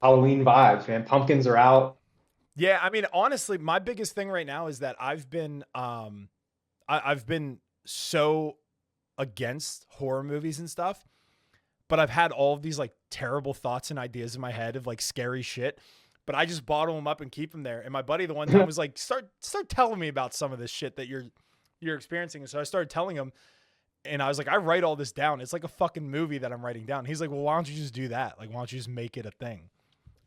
Halloween vibes, man. Pumpkins are out. Yeah, I mean, honestly, my biggest thing right now is that I've been so against horror movies and stuff, but I've had all of these like terrible thoughts and ideas in my head of like scary shit. But I just bottle them up and keep them there. And my buddy the one time was like, start telling me about some of this shit that you're experiencing. And so I started telling him, and I was like, I write all this down. It's like a fucking movie that I'm writing down. He's like, well, why don't you just do that? Like, why don't you just make it a thing?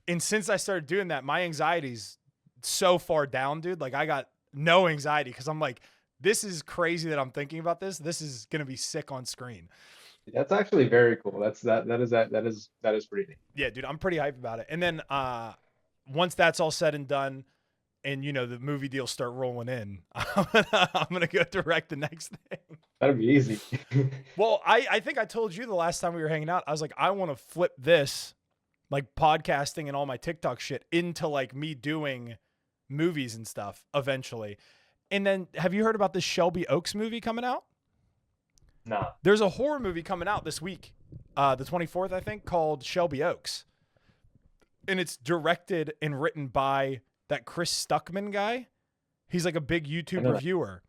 And since I started doing that, my anxiety's so far down, dude. Like I got no anxiety because I'm like, this is crazy that I'm thinking about this. This is gonna be sick on screen. That's actually very cool. That is pretty neat. Yeah, dude, I'm pretty hyped about it. And then once that's all said and done, and you know the movie deals start rolling in, I'm gonna go direct the next thing. That'd be easy. Well, I think I told you the last time we were hanging out, I was like, I want to flip this, like podcasting and all my TikTok shit, into like me doing movies and stuff eventually. And then have you heard about this Shelby Oaks movie coming out? Nah. There's a horror movie coming out this week, the 24th, I think, called Shelby Oaks. And it's directed and written by that Chris Stuckman guy. He's like a big YouTube reviewer.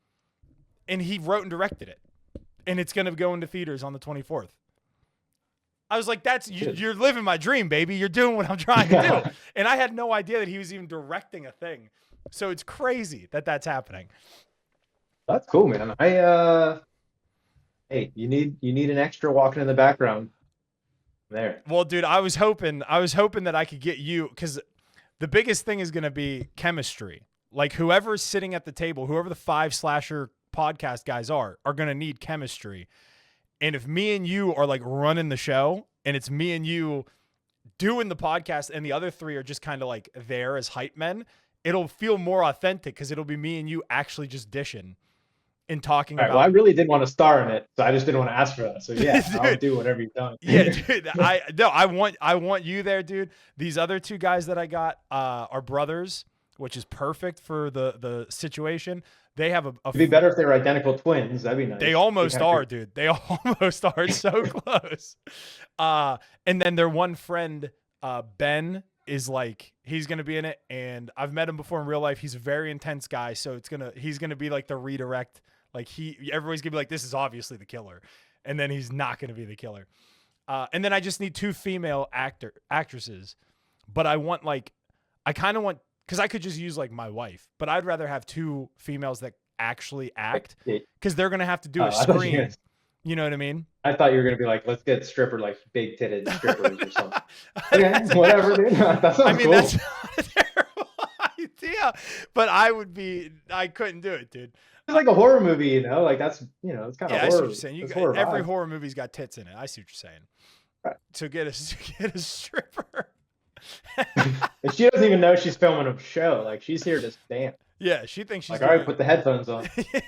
And he wrote and directed it. And it's going to go into theaters on the 24th. I was like, you're living my dream, baby. You're doing what I'm trying to do. And I had no idea that he was even directing a thing. So it's crazy that that's happening. That's cool, man. Hey, you need an extra walking in the background there. Well, dude, I was hoping that I could get you, because the biggest thing is going to be chemistry. Like whoever's sitting at the table, whoever the 5 slasher podcast guys are going to need chemistry. And if me and you are like running the show and it's me and you doing the podcast and the other 3 are just kind of like there as hype men, it'll feel more authentic because it'll be me and you actually just dishing and talking about. Well, I really did want to star in it, so I just didn't want to ask for that. So yeah, Dude, I'll do whatever you've done. Yeah, dude. I want you there, dude. These other 2 guys that I got are brothers, which is perfect for the situation. They have It'd be better if they were identical twins. That'd be nice. They almost are, dude. They almost are so close. And then their one friend, Ben, is like, he's gonna be in it, and I've met him before in real life. He's a very intense guy, so he's gonna be like the redirect. Like everybody's gonna be like, this is obviously the killer, and then he's not gonna be the killer. And then I just need 2 female actresses, but I kind of want, because I could just use like my wife, but I'd rather have 2 females that actually act, because they're gonna have to do a screen. You know what I mean? I thought you were gonna be like, let's get stripper, like big titted strippers or something. Okay, whatever, dude. That sounds cool. That's not a terrible idea, but I couldn't do it, dude. It's like a horror movie, you know, like that's, it's kind of horror. I see what you're saying. Every vibe. horror movie's got tits in it. I see what you're saying. Right. So get a stripper. And she doesn't even know she's filming a show. Like she's here to stand. Yeah, she thinks she's like, all right, put the headphones on. Yeah.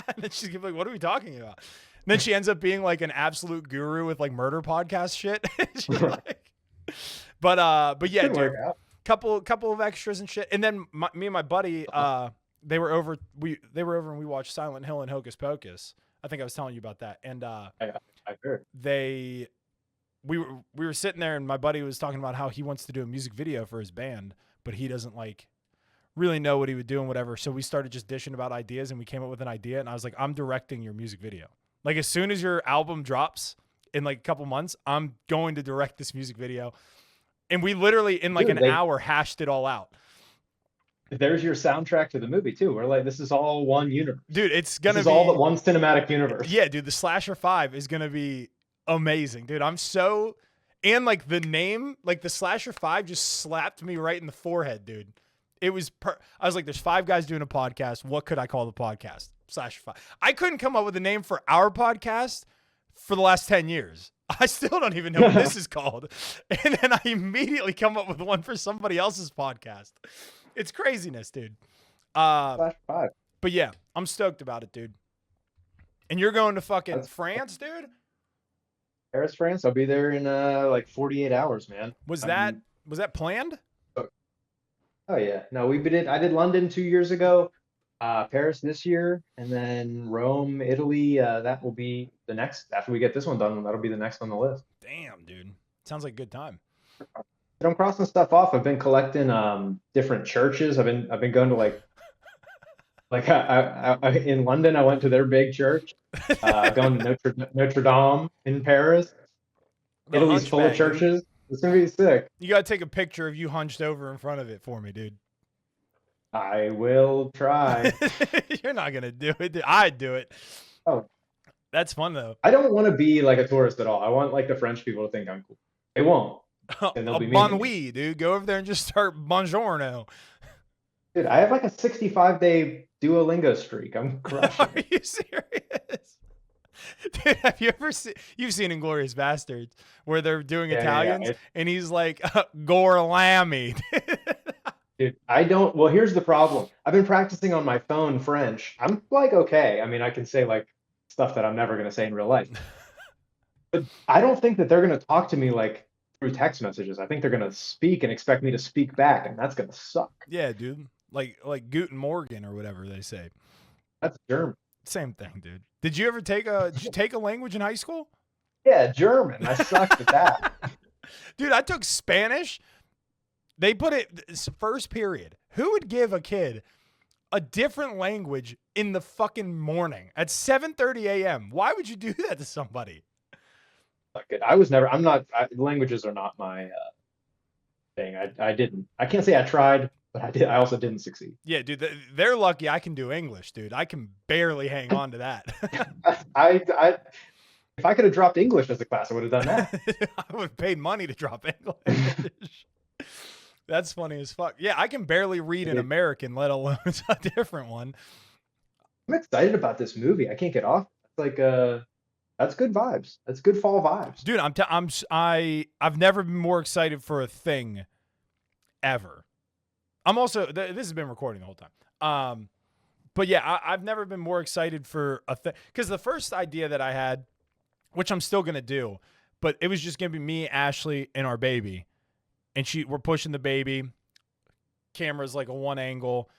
And then she's gonna be like, what are we talking about? And then she ends up being like an absolute guru with like murder podcast shit. Like, but yeah, dude, couple of extras and shit. And then me and my buddy, they were over and we watched Silent Hill and Hocus Pocus. I think I was telling you about that. And I heard. We were sitting there, and my buddy was talking about how he wants to do a music video for his band, but he doesn't like really know what he would do and whatever. So we started just dishing about ideas, and we came up with an idea, and I was like, I'm directing your music video. Like as soon as your album drops in like a couple months, I'm going to direct this music video. And we literally in like an hour hashed it all out. There's your soundtrack to the movie too. We're like, this is all one universe. Dude, it's gonna be all the one cinematic universe. Yeah, dude, the Slasher 5 is gonna be amazing, dude. And like the name, like the Slasher 5 just slapped me right in the forehead, dude. It was I was like, there's 5 guys doing a podcast. What could I call the podcast? Slasher 5. I couldn't come up with a name for our podcast for the last 10 years. I still don't even know what this is called. And then I immediately come up with one for somebody else's podcast. It's craziness, dude. Slasher 5. But yeah, I'm stoked about it, dude. And you're going to fucking France, dude? Paris, France. I'll be there in like 48 hours, man. Was that planned? Oh yeah. No, I did London 2 years ago, Paris this year, and then Rome, Italy. That will be the next after we get this one done. That'll be the next on the list. Damn, dude. Sounds like a good time. I'm crossing stuff off. I've been collecting different churches. I've been going to in London. I went to their big church. Going to Notre Dame in Paris. The Italy's full of Hunchback, dude. churches. It's gonna be sick. You gotta take a picture of you hunched over in front of it for me, dude. I will try. You're not gonna do it. Dude. I'd do it. Oh, That's fun though. I don't want to be like a tourist at all. I want like the French people to think I'm cool. They won't, and they'll A be mean to bon me. oui, dude. Go over there and just start buongiorno. Dude, I have like a 65-day Duolingo streak. I'm crushing Are it. you serious? Dude, have you ever seen you've seen Inglorious Bastards where they're doing Yeah, yeah, Italians yeah. and he's like gore lammy. Dude, I don't. Well, here's the problem. I've been practicing on my phone French. I'm like okay. I mean, I can say like stuff that I'm never gonna say in real life. But I don't think that they're gonna talk to me like through text messages. I think they're gonna speak and expect me to speak back, and that's gonna suck. Yeah, dude. Like Guten Morgen or whatever they say. That's German. Same thing, dude. Did you take a language in high school? Yeah, German. I sucked at that. Dude, I took Spanish. They put it first period. Who would give a kid a different language in the fucking morning at 7:30 a.m.? Why would you do that to somebody? Not good. I was never. I'm not. Languages are not my thing. I didn't. I can't say I tried, but I did. I also didn't succeed. Yeah, dude, they're lucky I can do English, dude. I can barely hang on to that. I if I could have dropped English as a class, I would have done that. I would have paid money to drop English. That's funny as fuck. Yeah, I can barely read an American, let alone a different one. I'm excited about this movie. I can't get off. It's like that's good vibes. That's good fall vibes. Dude, I've never been more excited for a thing ever. I'm also this has been recording the whole time. But yeah, I've never been more excited for a thing because the first idea that I had, which I'm still gonna do, but it was just gonna be me, Ashley, and our baby, and we're pushing the baby. Camera's like a one angle.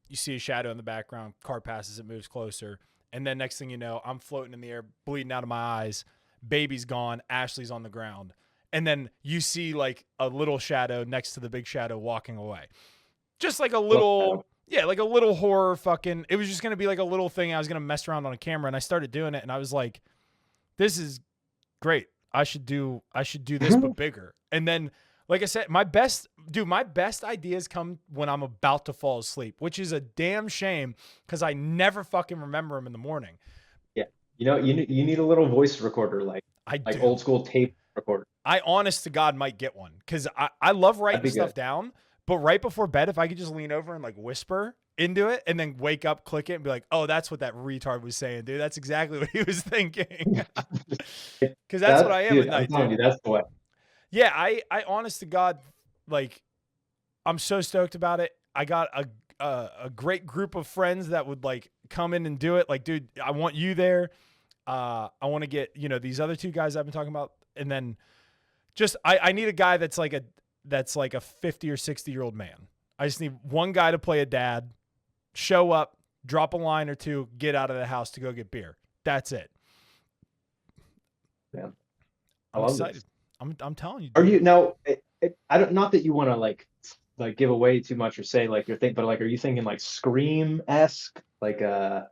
You see a shadow in the background. Car passes, it moves closer, and then next thing you know, I'm floating in the air, bleeding out of my eyes. Baby's gone. Ashley's on the ground, and then you see like a little shadow next to the big shadow walking away. Just like a little, yeah, like a little horror fucking. It was just gonna be like a little thing. I was gonna mess around on a camera, and I started doing it, and I was like, "This is great. I should do this, but bigger." And then, like I said, my best ideas come when I'm about to fall asleep, which is a damn shame because I never fucking remember them in the morning. Yeah, you need a little voice recorder like old school tape recorder. I honest to God might get one because I love writing stuff down. But right before bed, if I could just lean over and like whisper into it and then wake up, click it and be like, oh, that's what that retard was saying, dude. That's exactly what he was thinking. Because that's what I am at night, dude. That's the way. Yeah, I honest to God, like, I'm so stoked about it. I got a great group of friends that would like come in and do it. Like, dude, I want you there. I want to get, these other two guys I've been talking about. And then just, I need a guy that's like a 50 or 60-year-old man. I just need one guy to play a dad, show up, drop a line or two, get out of the house to go get beer. That's it. Yeah. I'm excited. I'm telling you. Dude. Are you now? I don't. Not that you want to like give away too much or say like your thing, but like, are you thinking like Scream-esque? Like I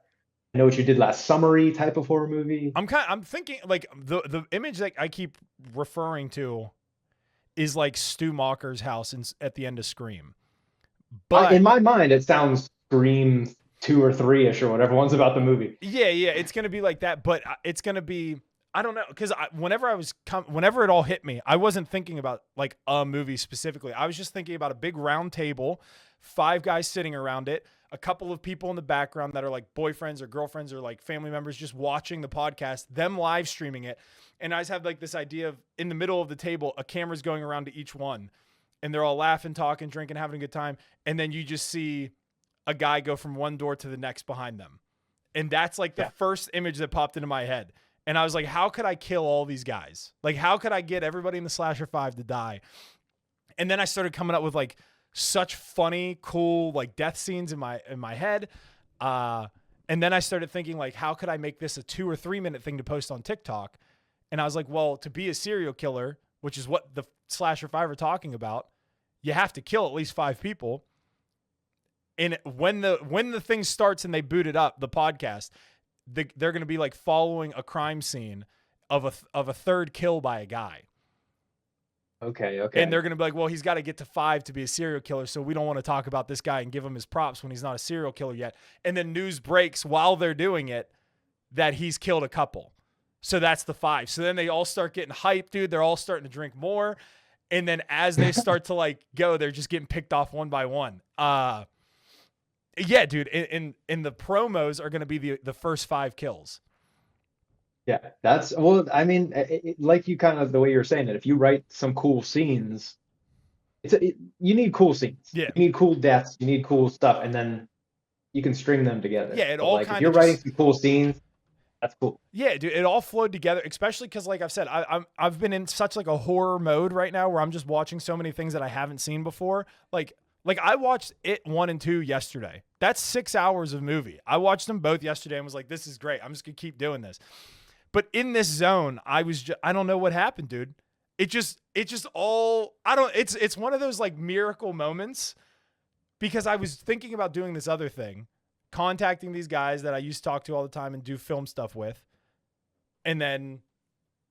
know what you did last summery type of horror movie. I'm thinking like the image that I keep referring to is like Stu Macher's house at the end of Scream. But in my mind, it sounds Scream 2 or 3-ish or whatever one's about the movie. Yeah, it's gonna be like that, but it's gonna be. I don't know, because whenever it all hit me, I wasn't thinking about like a movie specifically. I was just thinking about a big round table, 5 guys sitting around it, a couple of people in the background that are like boyfriends or girlfriends or like family members just watching the podcast, them live streaming it. And I just have like this idea of in the middle of the table, a camera's going around to each one and they're all laughing, talking, drinking, having a good time. And then you just see a guy go from one door to the next behind them. And that's like the first image that popped into my head. And I was like, how could I kill all these guys? Like, how could I get everybody in the Slasher 5 to die? And then I started coming up with like such funny, cool, like death scenes in my head. And then I started thinking like, how could I make this a 2 or 3 minute thing to post on TikTok? And I was like, well, to be a serial killer, which is what the Slasher 5 are talking about, you have to kill at least 5 people. And when the thing starts and they boot it up, the podcast, they're going to be like following a crime scene of a third kill by a guy. Okay. And they're going to be like, well, he's got to get to 5 to be a serial killer, so we don't want to talk about this guy and give him his props when he's not a serial killer yet. And then news breaks while they're doing it that he's killed a couple. So that's the 5. So then they all start getting hyped, dude. They're all starting to drink more. And then as they start to like go, they're just getting picked off one by one. Yeah, dude. And the promos are going to be the first 5 kills. Yeah, that's, well, I mean, like you kind of, the way you're saying it, if you write some cool scenes, you need cool scenes. Yeah. You need cool deaths, you need cool stuff, and then you can string them together. Yeah, it But all like, kind if you're of writing some cool scenes, that's cool. Yeah, dude, it all flowed together, especially because, like I've said, I've been in such like a horror mode right now where I'm just watching so many things that I haven't seen before. Like I watched It 1 and 2 yesterday. That's 6 hours of movie. I watched them both yesterday and was like, this is great. I'm just gonna keep doing this. But in this zone, I don't know what happened, dude. It's one of those like miracle moments, because I was thinking about doing this other thing, contacting these guys that I used to talk to all the time and do film stuff with. And then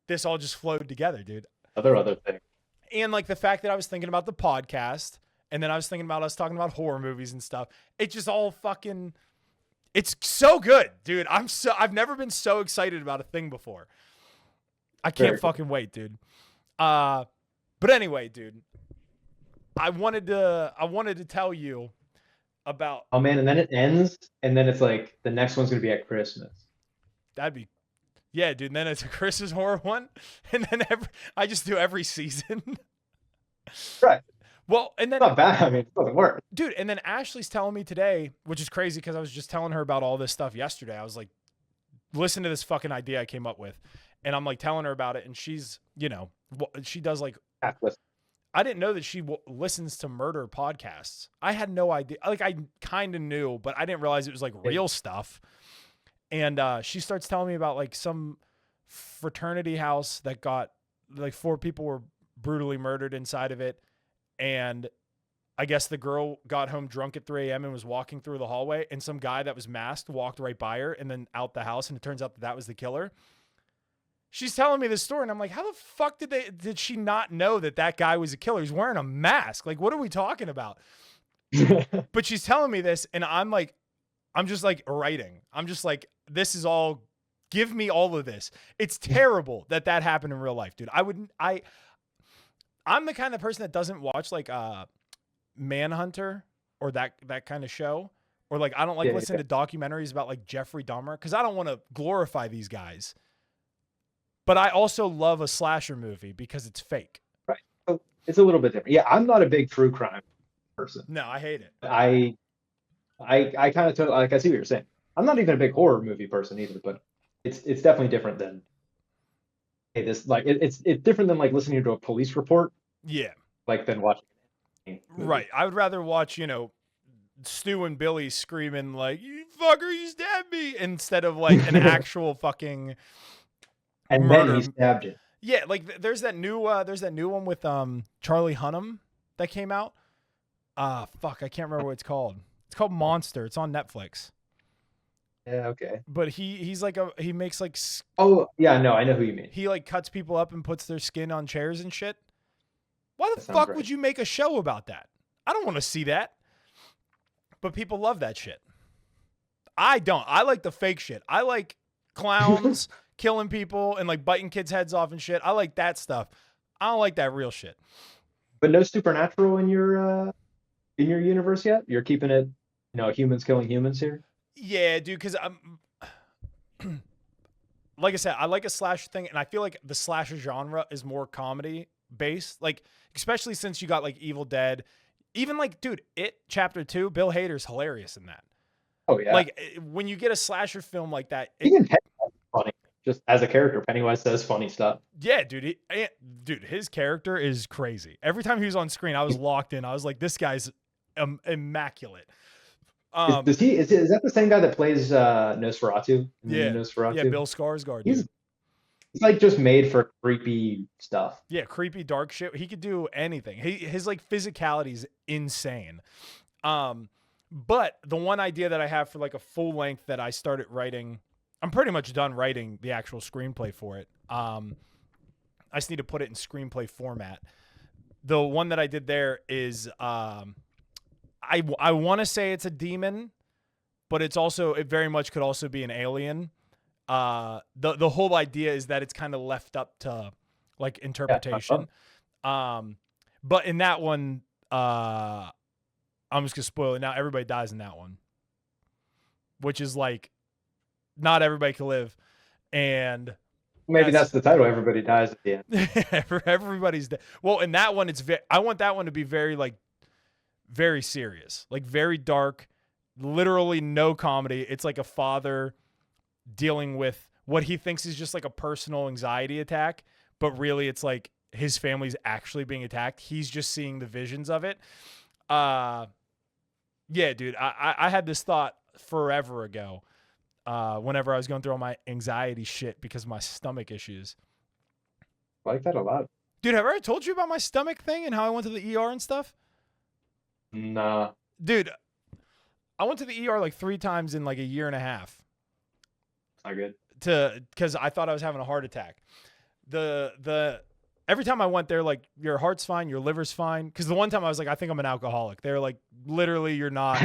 this all just flowed together, dude. Other thing. And like the fact that I was thinking about the podcast, and then I was thinking about us talking about horror movies and stuff. It just all fucking, it's so good, dude. I've never been so excited about a thing before. I can't fucking wait, dude. But anyway, dude, I wanted to tell you about. Oh man, and then it ends, and then it's like the next one's gonna be at Christmas. Yeah, dude. And then it's a Christmas horror one, and then I just do every season. Right. Well, and then it's not bad. I mean, it doesn't work, dude. And then Ashley's telling me today, which is crazy because I was just telling her about all this stuff yesterday. I was like, listen to this fucking idea I came up with, and I'm like telling her about it, and she's, she does like. I didn't know that she listens to murder podcasts. I had no idea. Like, I kind of knew, but I didn't realize it was like real stuff. And she starts telling me about like some fraternity house that got like 4 people were brutally murdered inside of it. And I guess the girl got home drunk at 3 a.m. and was walking through the hallway, and some guy that was masked walked right by her and then out the house. And it turns out that was the killer. She's telling me this story, and I'm like, how the fuck did she not know that guy was a killer? He's wearing a mask. Like, what are we talking about? But she's telling me this, and I'm just like writing. I'm just like, give me all of this. It's terrible that happened in real life, dude. I'm the kind of person that doesn't watch like Manhunter or that kind of show, or like I don't like listening to documentaries about like Jeffrey Dahmer, because I don't want to glorify these guys. But I also love a slasher movie because it's fake. Right. So it's a little bit different. Yeah, I'm not a big true crime person. No, I hate it. I kind of like, I see what you're saying. I'm not even a big horror movie person either, but it's definitely different than it's different than like listening to a police report. Yeah. Like than watching. Right. I would rather watch, Stu and Billy screaming like, "You fucker, you stabbed me," instead of like an actual fucking and murder. Then he stabbed you. Yeah, like there's that new one with Charlie Hunnam that came out. Fuck, I can't remember what it's called. It's called Monster. It's on Netflix. Yeah, okay. But he makes like. Oh yeah, no, I know who you mean. He like cuts people up and puts their skin on chairs and shit. Why the fuck would you make a show about that? I don't want to see that. But people love that shit. I don't. I like the fake shit. I like clowns killing people and like biting kids' heads off and shit. I like that stuff. I don't like that real shit. But no supernatural in your universe yet? You're keeping it, humans killing humans here? Yeah, dude, because I'm like I said, I like a slasher thing, and I feel like the slasher genre is more comedy based. Like, especially since you got like Evil Dead. Even like, dude, It Chapter 2, Bill Hader's hilarious in that. Oh yeah. Like when you get a slasher film like that, even Pennywise is funny. Just as a character, Pennywise says funny stuff. Yeah, dude. His character is crazy. Every time he was on screen, I was locked in. I was like, this guy's immaculate. Is that the same guy that plays Nosferatu? Yeah, Nosferatu? Yeah, Bill Skarsgård. Dude. He's like just made for creepy stuff. Yeah, creepy dark shit. He could do anything. His like physicality is insane. But the one idea that I have for like a full length that I started writing, I'm pretty much done writing the actual screenplay for it. I just need to put it in screenplay format. The one that I did there is I want to say it's a demon, but it very much could also be an alien. The whole idea is that it's kind of left up to like interpretation. But in that one, I'm just gonna spoil it now. Everybody dies in that one, which is like not everybody can live, and maybe that's the title. Everybody dies at the end. Everybody's dead. Well, in that one, I want that one to be very like very serious, like very dark, literally no comedy. It's like a father dealing with what he thinks is just like a personal anxiety attack, but really it's like his family's actually being attacked. He's just seeing the visions of it. Yeah, dude, I had this thought forever ago, whenever I was going through all my anxiety shit because of my stomach issues. I like that a lot. Dude, have I ever told you about my stomach thing and how I went to the ER and stuff? Nah. Dude, I went to the ER like 3 times in like a year and a half. Not good. Because I thought I was having a heart attack. Every time I went there, like, your heart's fine, your liver's fine. Because the one time I was like, I think I'm an alcoholic. They're like, literally, you're not.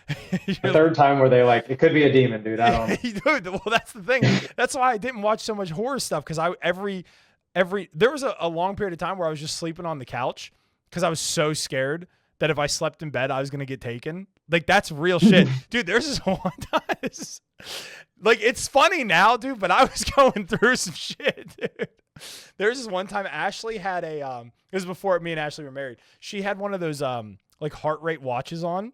The third time where they like, it could be a demon, dude. I don't know. Dude, well, that's the thing. That's why I didn't watch so much horror stuff. Because there was a long period of time where I was just sleeping on the couch because I was so scared that if I slept in bed, I was going to get taken. Like, that's real shit. Dude, there's this one time. Like, it's funny now, dude, but I was going through some shit, dude. There's this one time Ashley had it was before me and Ashley were married. She had one of those like heart rate watches on.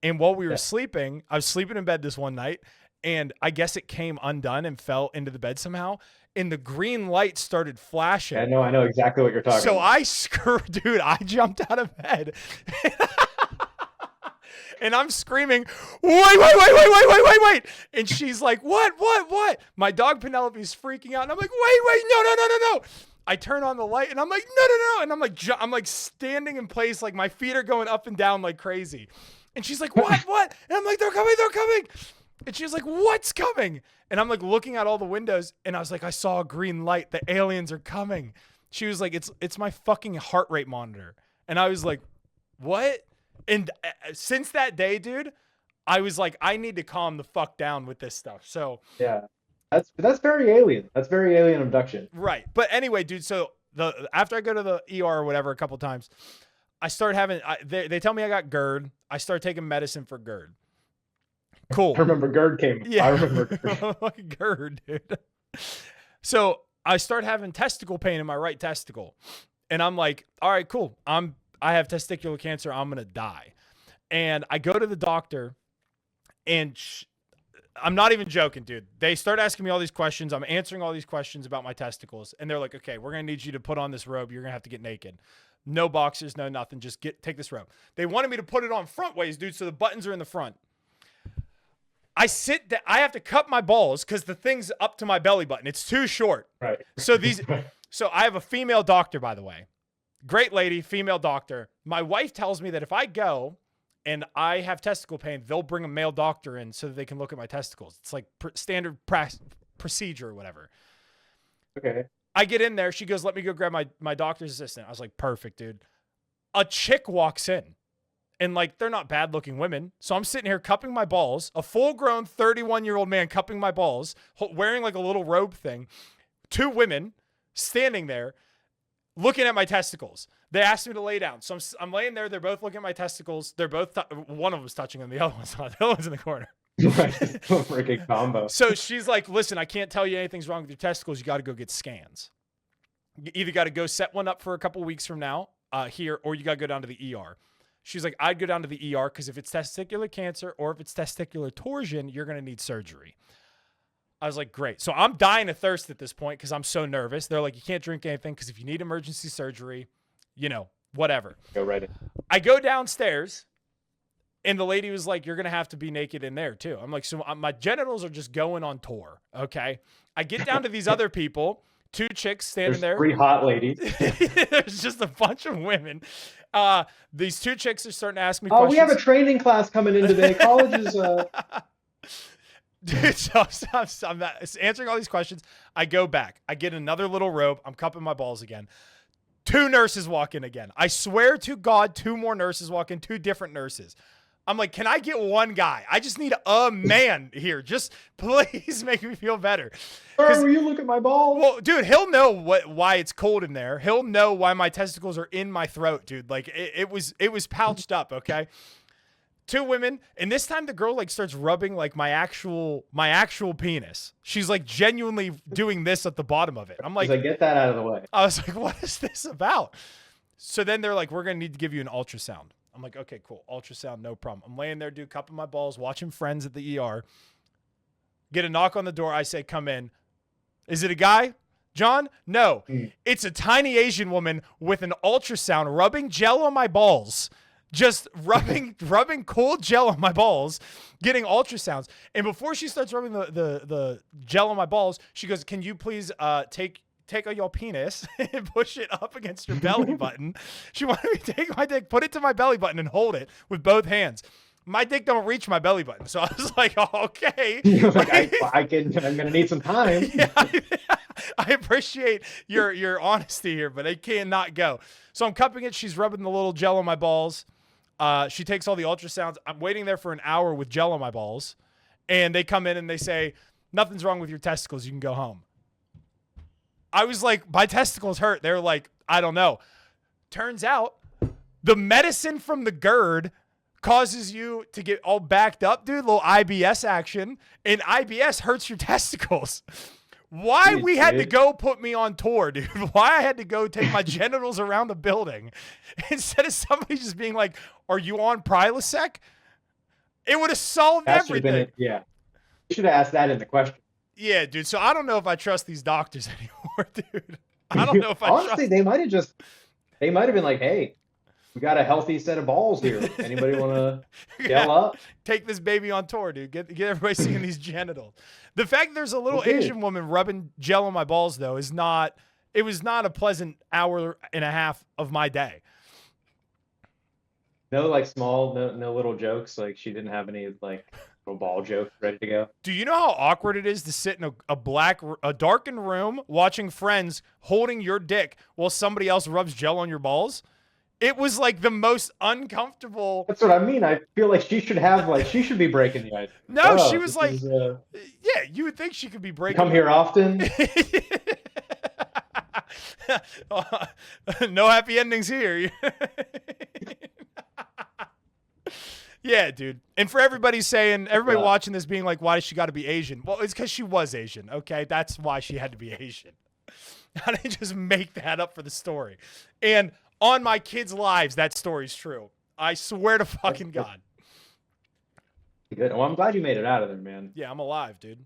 And while we were sleeping, I was sleeping in bed this one night, and I guess it came undone and fell into the bed somehow. And the green light started flashing. I know exactly what you're talking about. Dude, I jumped out of bed. And I'm screaming, wait. And she's like, what? My dog Penelope's freaking out. And I'm like, wait, no. I turn on the light and I'm like, no. And I'm like standing in place. Like my feet are going up and down like crazy. And she's like, what? And I'm like, they're coming. And she's like, what's coming? And I'm like looking at all the windows. And I was like, I saw a green light. The aliens are coming. She was like, it's my fucking heart rate monitor. And I was like, what? And since that day, dude, I was like, I need to calm the fuck down with this stuff. So yeah, that's very alien. That's very alien abduction. Right. But anyway, dude, so after I go to the ER or whatever a couple times, I start having they tell me I got GERD. I start taking medicine for GERD. Cool. I remember GERD came. Yeah. I remember GERD. GERD, dude. So I start having testicle pain in my right testicle, and I'm like, all right, cool. I have testicular cancer. I'm going to die. And I go to the doctor, and I'm not even joking, dude. They start asking me all these questions. I'm answering all these questions about my testicles. And they're like, okay, we're going to need you to put on this robe. You're going to have to get naked. No boxers, no nothing. Just take this robe. They wanted me to put it on front ways, dude, so the buttons are in the front. I have to cut my balls because the thing's up to my belly button. It's too short. Right. So I have a female doctor, by the way. Great lady, female doctor. My wife tells me that if I go and I have testicle pain, they'll bring a male doctor in so that they can look at my testicles. It's like standard procedure or whatever. Okay. I get in there. She goes, let me go grab my doctor's assistant. I was like, perfect, dude. A chick walks in. And like, they're not bad looking women. So I'm sitting here cupping my balls, a full grown 31-year-old man cupping my balls, wearing like a little robe thing. 2 women standing there looking at my testicles. They asked me to lay down. So I'm laying there. They're both looking at my testicles. They're both, one of them was touching them. The other one's not. The other one's in the corner. Freaking combo. So she's like, listen, I can't tell you anything's wrong with your testicles. You got to go get scans. You either got to go set one up for a couple weeks from now here, or you got to go down to the ER. She's like, I'd go down to the ER because if it's testicular cancer or if it's testicular torsion, you're going to need surgery. I was like, great. So I'm dying of thirst at this point because I'm so nervous. They're like, you can't drink anything because if you need emergency surgery, whatever. Go right in. I go downstairs, and the lady was like, you're going to have to be naked in there too. I'm like, so my genitals are just going on tour, okay? I get down to these other people. two chicks standing There's there. 3 hot ladies. There's just a bunch of women. These two chicks are starting to ask me Oh, questions. we have a training class coming in today. College is Dude, so I'm answering all these questions. I go back. I get another little robe. I'm cupping my balls again. 2 nurses walk in again. I swear to God, 2 more nurses walk in, 2 different nurses. I'm like, can I get one guy? I just need a man here. Just please make me feel better. Sir, will you look at my balls? Well, dude, he'll know why it's cold in there. He'll know why my testicles are in my throat, dude. Like it was pouched up, okay? 2 women, and this time the girl like starts rubbing like my actual penis. She's like genuinely doing this at the bottom of it. I'm like, get that out of the way. I was like, what is this about? So then they're like, we're gonna need to give you an ultrasound. I'm like, okay, cool, ultrasound, no problem. I'm laying there, dude, cupping my balls, watching Friends at the ER. Get a knock on the door. I say, come in. Is it a guy? John? No. It's a tiny Asian woman with an ultrasound rubbing gel on my balls. Just rubbing cold gel on my balls, getting ultrasounds. And before she starts rubbing the gel on my balls, she goes, can you please take your penis and push it up against your belly button? She wanted me to take my dick, put it to my belly button, and hold it with both hands. My dick don't reach my belly button. So I was like, oh, okay. Like, I'm going to need some time. Yeah, I appreciate your honesty here, but I cannot go. So I'm cupping it. She's rubbing the little gel on my balls. She takes all the ultrasounds. I'm waiting there for an hour with gel on my balls. And they come in and they say, nothing's wrong with your testicles. You can go home. I was like, my testicles hurt. They're like, I don't know. Turns out the medicine from the GERD causes you to get all backed up, dude. Little IBS action. And IBS hurts your testicles. Why we had to go put me on tour, dude. Why I had to go take my genitals around the building instead of somebody just being like, are you on Prilosec? It would have solved everything. Yeah. You should have asked that in the question. Yeah, dude. So I don't know if I trust these doctors anymore, dude. I don't know if I honestly, they might have been like, hey, we got a healthy set of balls here. Anybody want to gel up? Take this baby on tour, dude. Get everybody seeing these genitals. The fact that there's a little Asian woman rubbing gel on my balls, though, was not a pleasant hour and a half of my day. No, like no little jokes. Like she didn't have any like little ball jokes ready to go. Do you know how awkward it is to sit in a darkened room watching Friends holding your dick while somebody else rubs gel on your balls? It was like the most uncomfortable. That's what I mean. I feel like she should be breaking the ice. No, she was like, yeah, you would think she could be breaking. Come here often. No happy endings here. Yeah, dude. And for everybody watching this being like, why does she got to be Asian? Well, it's because she was Asian. Okay, that's why she had to be Asian. I didn't just make that up for the story. And on my kids' lives, that story's true. I swear to fucking God. Good. Well, I'm glad you made it out of there, man. Yeah, I'm alive, dude.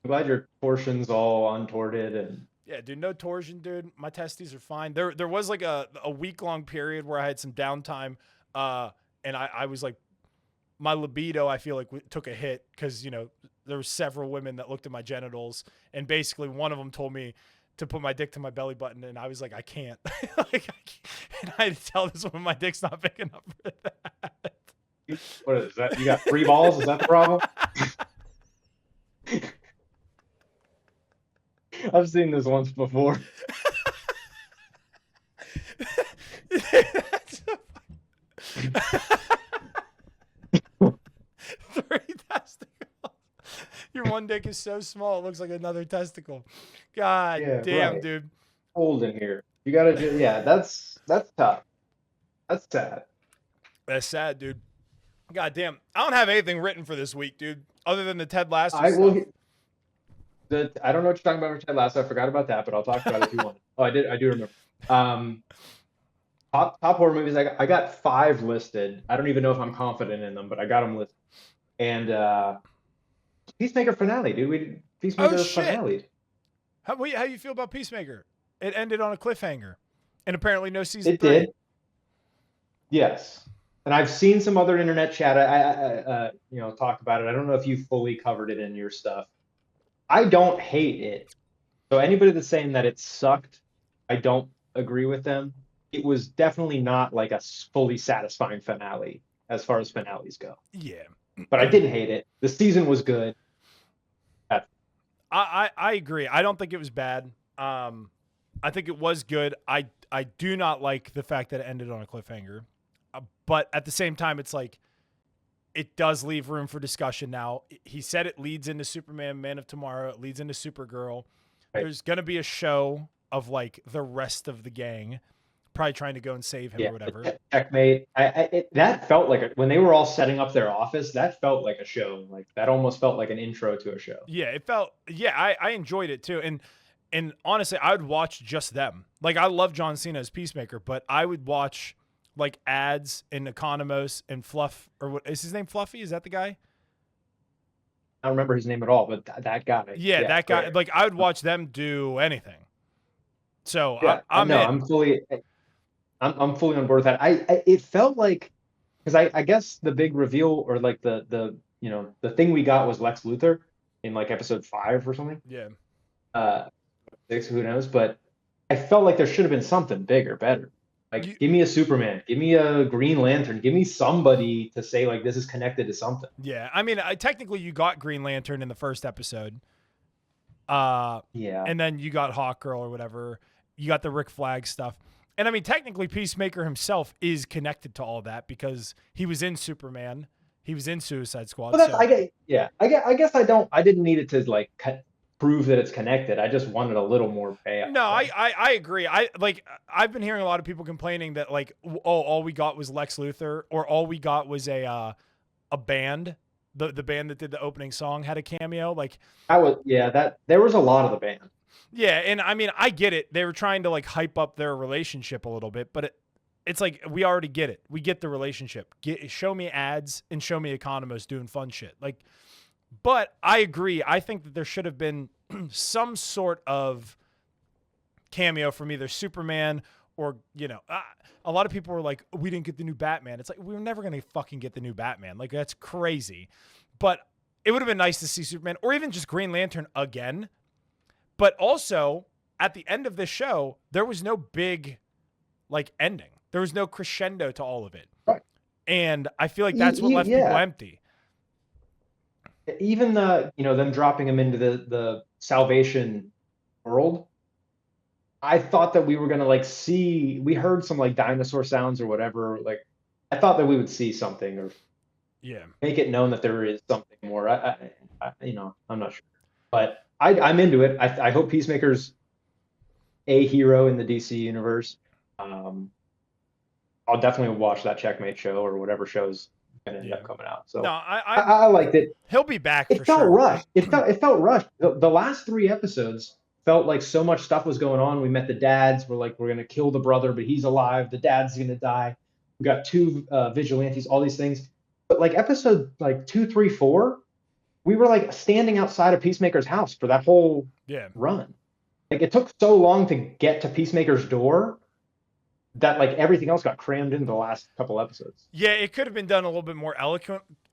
I'm glad your torsion's all untorted and. Yeah, dude, no torsion, dude. My testes are fine. There was like a week-long period where I had some downtime, and I was like, my libido, I feel like took a hit because, you know, there were several women that looked at my genitals, and basically one of them told me to put my dick to my belly button, and I was like, I can't. And I had to tell this woman my dick's not big enough for that. What is that? You got 3 balls? Is that the problem? I've seen this once before. 3 testicles. Your one dick is so small, it looks like another testicle. God damn, right. Dude. Cold in here. You gotta do, yeah, that's tough. That's sad. That's sad, dude. God damn. I don't have anything written for this week, dude, other than the Ted Lasso stuff. I don't know what you're talking about for Ted Lasso. I forgot about that, but I'll talk about it if you want. Oh, I do remember. Top horror movies. I got 5 listed. I don't even know if I'm confident in them, but I got them listed. And Peacemaker finale, dude. Peacemaker finale. How you feel about Peacemaker? It ended on a cliffhanger, and apparently no season 3. It did. Yes, and I've seen some other internet chat. I talk about it. I don't know if you fully covered it in your stuff. I don't hate it. So anybody that's saying that it sucked, I don't agree with them. It was definitely not like a fully satisfying finale as far as finales go. Yeah. But I didn't hate it. The season was good. I agree. I don't think it was bad. I think it was good. I do not like the fact that it ended on a cliffhanger. But at the same time, it's like it does leave room for discussion now. He said it leads into Superman, Man of Tomorrow. It leads into Supergirl. Right. There's going to be a show of like the rest of the gang probably trying to go and save him or whatever. Checkmate. That felt like when they were all setting up their office, that felt like a show. Like that almost felt like an intro to a show. Yeah, it felt. Yeah, I enjoyed it too, and honestly, I would watch just them. Like I love John Cena as Peacemaker, but I would watch like ads and Economos and Fluff, or what is his name? Fluffy? Is that the guy? I don't remember his name at all, but that guy. Yeah, that guy. Right. Like I would watch them do anything. So Yeah, I'm no, in. I'm fully on board with that. It felt like because I guess the big reveal or like the thing we got was Lex Luthor in like episode 5 or something. Yeah. 6, who knows? But I felt like there should have been something bigger, better. Like, give me a Superman, give me a Green Lantern, give me somebody to say like this is connected to something. Yeah, I mean, technically you got Green Lantern in the first episode. Yeah. And then you got Hawkgirl or whatever. You got the Rick Flag stuff. And I mean, technically, Peacemaker himself is connected to all that because he was in Superman, he was in Suicide Squad. Well, I guess I didn't need it to like prove that it's connected. I just wanted a little more payoff. No, I agree. I've been hearing a lot of people complaining that like, oh, all we got was Lex Luthor, or all we got was a band. The band that did the opening song had a cameo. Like that there was a lot of the band. Yeah, and I mean, I get it. They were trying to like hype up their relationship a little bit, but it's like we already get it. We get the relationship. Show me ads and show me Economos doing fun shit. Like, but I agree. I think that there should have been some sort of cameo from either Superman or a lot of people were like, we didn't get the new Batman. It's like we were never gonna fucking get the new Batman. Like that's crazy. But it would have been nice to see Superman or even just Green Lantern again. But also, at the end of this show, there was no big, like, ending. There was no crescendo to all of it. Right. And I feel like that's what left people empty. Even them dropping him into the Salvation world, I thought that we were going to, like, we heard some, like, dinosaur sounds or whatever. Like, I thought that we would see something or make it known that there is something more. I'm not sure. But I'm into it. I hope Peacemaker's a hero in the DC universe. I'll definitely watch that Checkmate show or whatever show's gonna end up coming out. So no, I liked it. He'll be back. It felt rushed. It felt rushed. The last 3 episodes felt like so much stuff was going on. We met the dads. We're gonna kill the brother, but he's alive. The dad's gonna die. We got 2 vigilantes. All these things. But like episode like 2, 3, 4. We were like standing outside of Peacemaker's house for that whole run. Like it took so long to get to Peacemaker's door that like everything else got crammed into the last couple episodes. Yeah, it could have been done a little bit more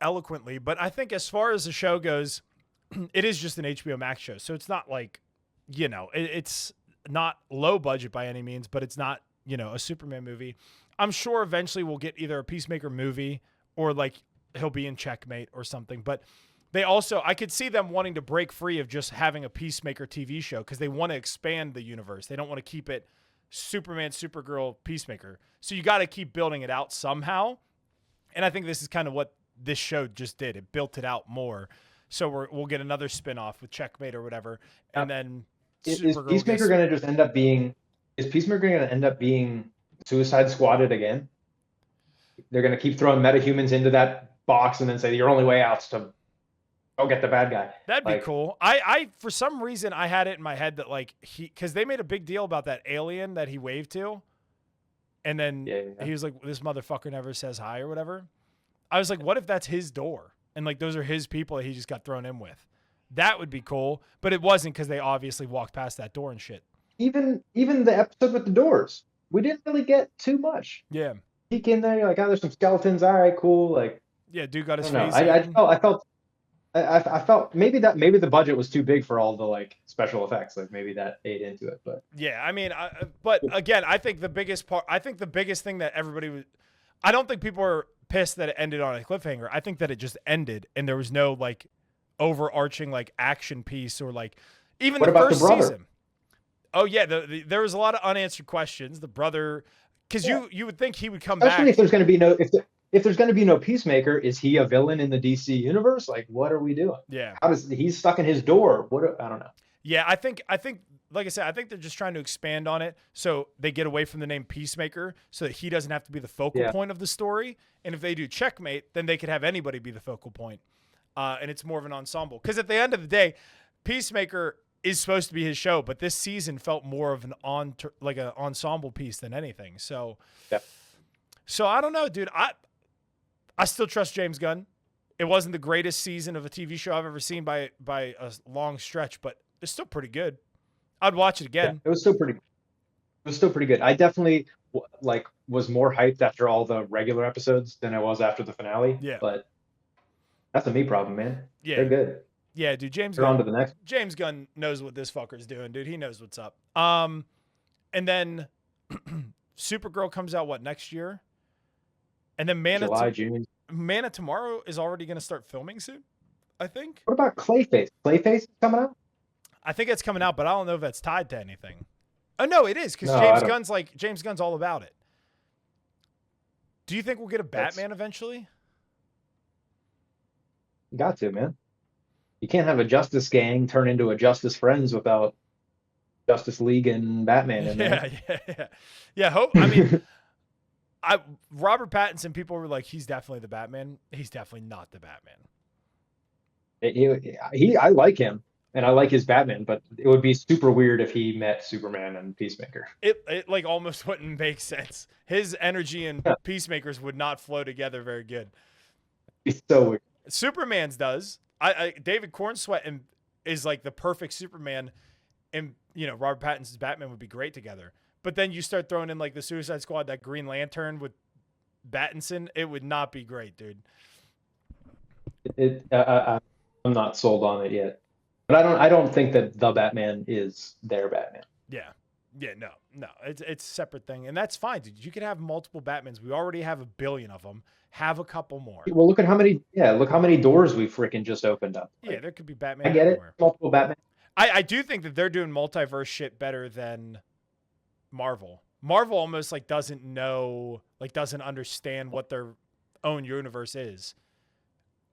eloquently, but I think as far as the show goes, it is just an HBO Max show. So it's not like, it's not low budget by any means, but it's not, a Superman movie. I'm sure eventually we'll get either a Peacemaker movie or like he'll be in Checkmate or something, but I could see them wanting to break free of just having a Peacemaker TV show because they want to expand the universe. They don't want to keep it Superman, Supergirl, Peacemaker. So you got to keep building it out somehow. And I think this is kind of what this show just did. It built it out more. So we'll get another spinoff with Checkmate or whatever. And then is Peacemaker going to just end up being Suicide Squadded again? They're going to keep throwing metahumans into that box and then say your only way out's to go get the bad guy. That'd be cool. I for some reason I had it in my head that like because they made a big deal about that alien that he waved to, and then he was like, "This motherfucker never says hi" or whatever. I was like, "What if that's his door and like those are his people that he just got thrown in with?" That would be cool, but it wasn't because they obviously walked past that door and shit. Even the episode with the doors, we didn't really get too much. Yeah, peek in there, you're like, oh, there's some skeletons. All right, cool. Like, yeah, dude got his face. I I felt maybe the budget was too big for all the like special effects. Like maybe that ate into it, but Yeah, I mean, but again, I think the biggest part, I think the biggest thing that everybody was, I don't think people were pissed that it ended on a cliffhanger. I think that it just ended and there was no like overarching like action piece or like even what the about the first brother? season. Oh yeah, there was a lot of unanswered questions. The brother, because Yeah, you would think he would come especially if back. there's going to be no if there's going to be no Peacemaker, is he a villain in the DC universe? Like, what are we doing? Yeah, How does he's stuck in his door? I don't know. yeah. I think like I said, I think they're just trying to expand on it so they get away from the name Peacemaker, so that he doesn't have to be the focal Yeah, point of the story. And if they do Checkmate, then they could have anybody be the focal point, and it's more of an ensemble. Because at the end of the day, Peacemaker is supposed to be his show, but this season felt more of an like an ensemble piece than anything. So, yeah. so I don't know, dude. I still trust James Gunn. It wasn't the greatest season of a TV show I've ever seen by a long stretch, but it's still pretty good. I'd watch it Yeah, again. it was still pretty. It was still pretty good. I definitely like was more hyped after all the regular episodes than I was after the finale. Yeah, But that's a me problem, man. They're yeah, good. yeah, dude. They're on to the next. James Gunn knows what this fucker's doing, dude. He knows what's up. And then Supergirl comes out what next year, and then July, June. Man of Tomorrow is already going to start filming soon. I think. What about Clayface? Clayface is coming out? I think it's coming out, but I don't know if that's tied to anything. Oh no, it is because No, I don't. James Gunn's all about it. Do you think we'll get a That's Batman eventually? got to, man. You can't have a Justice Gang turn into a Justice Friends without Justice League and Batman in there. Yeah, yeah, yeah. Hope. I mean, I Robert Pattinson. People were like, he's definitely the Batman. He's definitely not the Batman. I like him and I like his Batman, but it would be super weird if he met Superman and Peacemaker. It like almost wouldn't make sense. His energy and Yeah, Peacemakers would not flow together very good. he's so weird. Superman's does. David Cornsweet is like the perfect Superman, and Robert Pattinson's Batman would be great together. But then you start throwing in like the Suicide Squad, that Green Lantern with Pattinson, it would not be great, dude. I'm not sold on it yet, but I don't think that the Batman is their Batman. Yeah. Yeah, no. It's a separate thing. And that's fine, dude. You could have multiple Batmans. We already have a billion of them. Have a couple more. Well, look how many doors we freaking just opened up. Yeah, Like, there could be I Batman get it, everywhere. multiple Batman. I do think that they're doing multiverse shit better than Marvel. Marvel almost like doesn't know, like doesn't understand what their own universe is.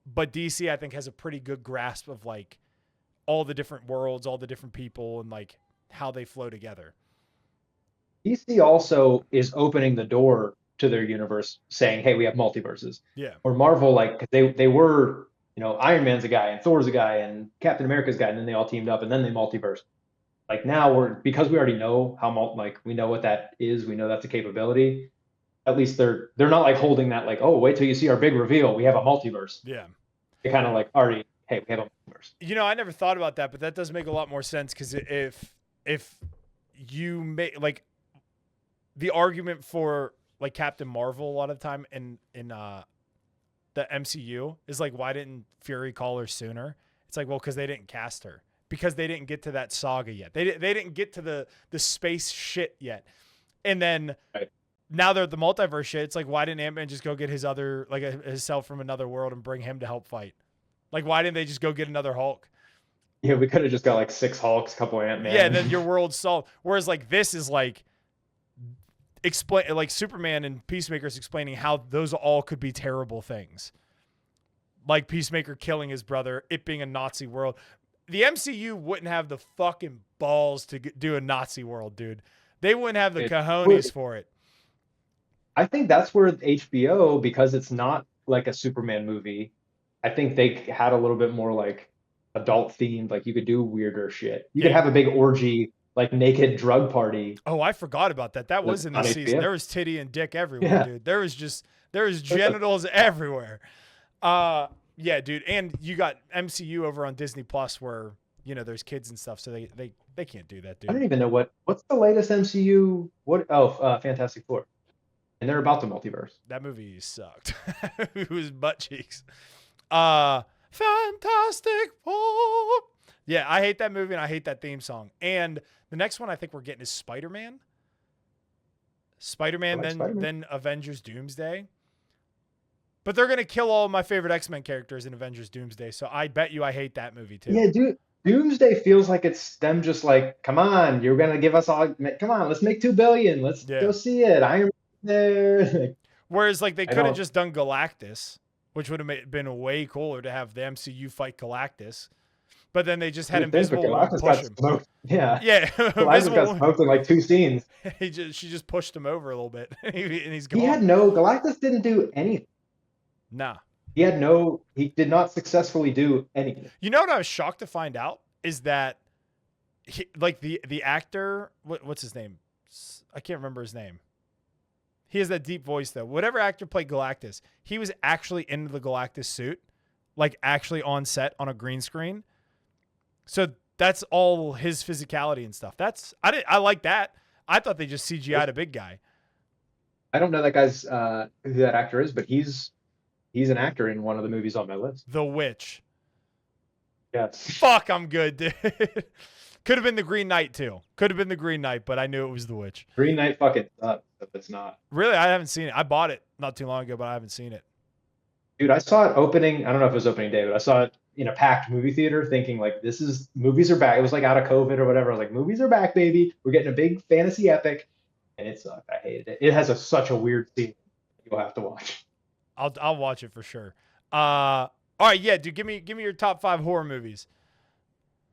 But DC, I think, has a pretty good grasp of like all the different worlds, all the different people, and like how they flow together. DC also is opening the door to their universe, saying, "Hey, we have multiverses." Yeah. Or Marvel, like 'cause they were, Iron Man's a guy and Thor's a guy and Captain America's a guy, and then they all teamed up and then they multiverse. Like now because we already know like we know what that is, we know that's a capability. At least they're not like holding that like, oh, wait till you see our big reveal, we have a multiverse. Yeah. They kind of like already, hey, we have a multiverse. I never thought about that, but that does make a lot more sense because if you make like the argument for like Captain Marvel a lot of the time in the MCU is like, why didn't Fury call her sooner? It's like, well, because they didn't cast her, because they didn't get to that saga yet. They didn't get to the space shit yet, and then. Right. Now they're at the multiverse shit. It's like, why didn't Ant-Man just go get his other, like his self from another world and bring him to help fight? Like, why didn't they just go get another Hulk? Yeah, we could have just got like 6 Hulks, a couple Ant-Man. Yeah, then your world's solved. Whereas like this is like explain, like Superman and Peacemaker's explaining how those all could be terrible things. Like Peacemaker killing his brother, it being a Nazi world. The MCU wouldn't have the fucking balls to do a Nazi world, dude. They wouldn't have the cojones for it. I think that's where HBO, because it's not like a Superman movie, I think they had a little bit more like adult themed. Like you could do weirder shit. You could have a big orgy, like naked drug party. Oh, I forgot about that. That was in the season. There was titty and dick everywhere, dude. There was genitals everywhere. Yeah, dude. And you got MCU over on Disney Plus where, there's kids and stuff. So they can't do that, dude. I don't even know what's the latest MCU. Fantastic Four. And they're about to multiverse. That movie sucked. It was butt cheeks. Fantastic Four. Yeah, I hate that movie and I hate that theme song. And the next one I think we're getting is Spider-Man. I Spider-Man, like then Spider-Man. then Avengers Doomsday. But they're gonna kill all of my favorite X-Men characters in Avengers Doomsday, so I bet you I hate that movie too. Yeah, dude. Doomsday feels like it's them just like, come on, you're gonna give us all. Come on, let's make 2 billion. Let's Yeah. go see it. Iron Man there. Whereas like they I could have don't. just done Galactus, which would have been way cooler to have the MCU fight Galactus. But then they just had You would think, but Invisible Woman Galactus push got him. smoked. Yeah, Yeah, Galactus Invisible got Woman. smoked in like 2 scenes. She just pushed him over a little bit, and he's He gone. had no. Galactus didn't do anything. Nah. He had no. He did not successfully do anything. You know what I was shocked to find out is that, like the actor, what's his name? I can't remember his name. He has that deep voice though. Whatever actor played Galactus, he was actually in the Galactus suit, like actually on set on a green screen. So that's all his physicality and stuff. I like that. I thought they just CGI'd a big guy. I don't know that guy's who that actor is, but he's an actor in one of the movies on my list. The Witch. Yes. Fuck, I'm good, dude. Could have been the Green Knight too. Could have been the Green Knight, but I knew it was the Witch. Green Knight fucking sucks if it's not. Really, I haven't seen it. I bought it not too long ago, but I haven't seen it. Dude, I saw it opening. I don't know if it was opening day, but I saw it in a packed movie theater thinking like movies are back. It was like out of COVID or whatever. I was like, movies are back, baby. We're getting a big fantasy epic. And it sucked. I hated it. It has such a weird scene you'll have to watch. I'll watch it for sure. All right, yeah, dude, give me your top 5 horror movies.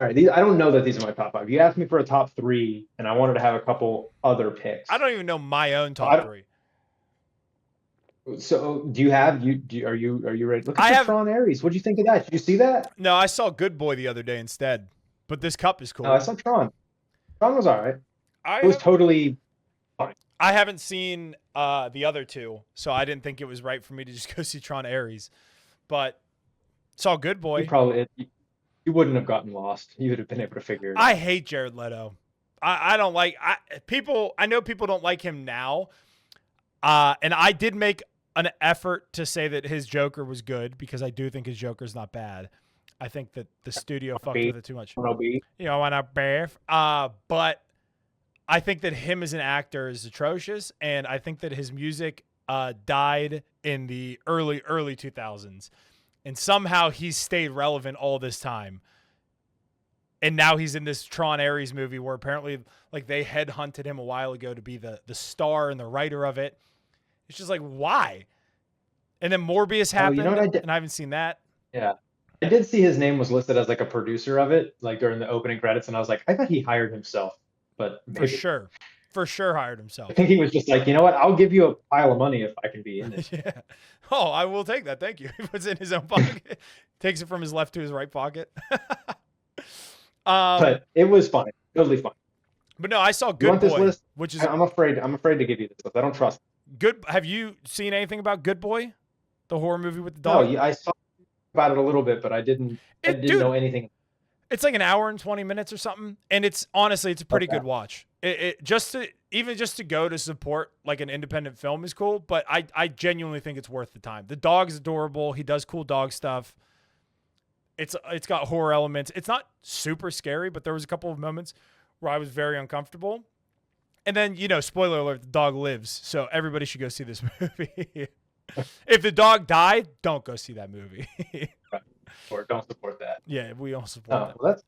All right, I don't know that these are my top 5. You asked me for a top 3, and I wanted to have a couple other picks. I don't even know my own top 3. So, do you have are you ready? Look at the Tron Ares. What do you think of that? Did you see that? No, I saw Good Boy the other day instead. But this cup is cool. No, I saw Tron. Tron was all right. It was totally fine. I haven't seen the other two, so I didn't think it was right for me to just go see Tron Ares. But saw Good Boy. You wouldn't have gotten lost. You would have been able to figure it out. I hate Jared Leto. I don't like people. I know people don't like him now. And I did make an effort to say that his Joker was good because I do think his Joker's not bad. I think that the studio fucked with it too much. You know, when but I think that him as an actor is atrocious, and I think that his music died in the early 2000s, and somehow he's stayed relevant all this time. And now he's in this Tron Ares movie where apparently like they headhunted him a while ago to be the star and the writer of it. It's just like, why? And then Morbius happened, and I haven't seen that. Yeah. I did see his name was listed as like a producer of it, like during the opening credits, and I was like, I thought he hired himself, but maybe. For sure hired himself. I think he was just like, you know what? I'll give you a pile of money if I can be in it. Yeah. Oh, I will take that. Thank you. He puts it in his own pocket, takes it from his left to his right pocket. But it was fine, totally fine. But no, I saw Good Boy, list? which is I'm afraid to give you this list. I don't trust it. Good. Have you seen anything about Good Boy, the horror movie with the dog? No, I saw about it a little bit, but I didn't know anything. It's like an hour and 20 minutes or something, and it's honestly a pretty good watch. It just to go to support like an independent film is cool, but I genuinely think it's worth the time. The dog's adorable. He does cool dog stuff. It's got horror elements. It's not super scary, but there was a couple of moments where I was very uncomfortable. And then, spoiler alert, the dog lives. So everybody should go see this movie. If the dog died, don't go see that movie. Or don't support that. Yeah, we don't support that. Well,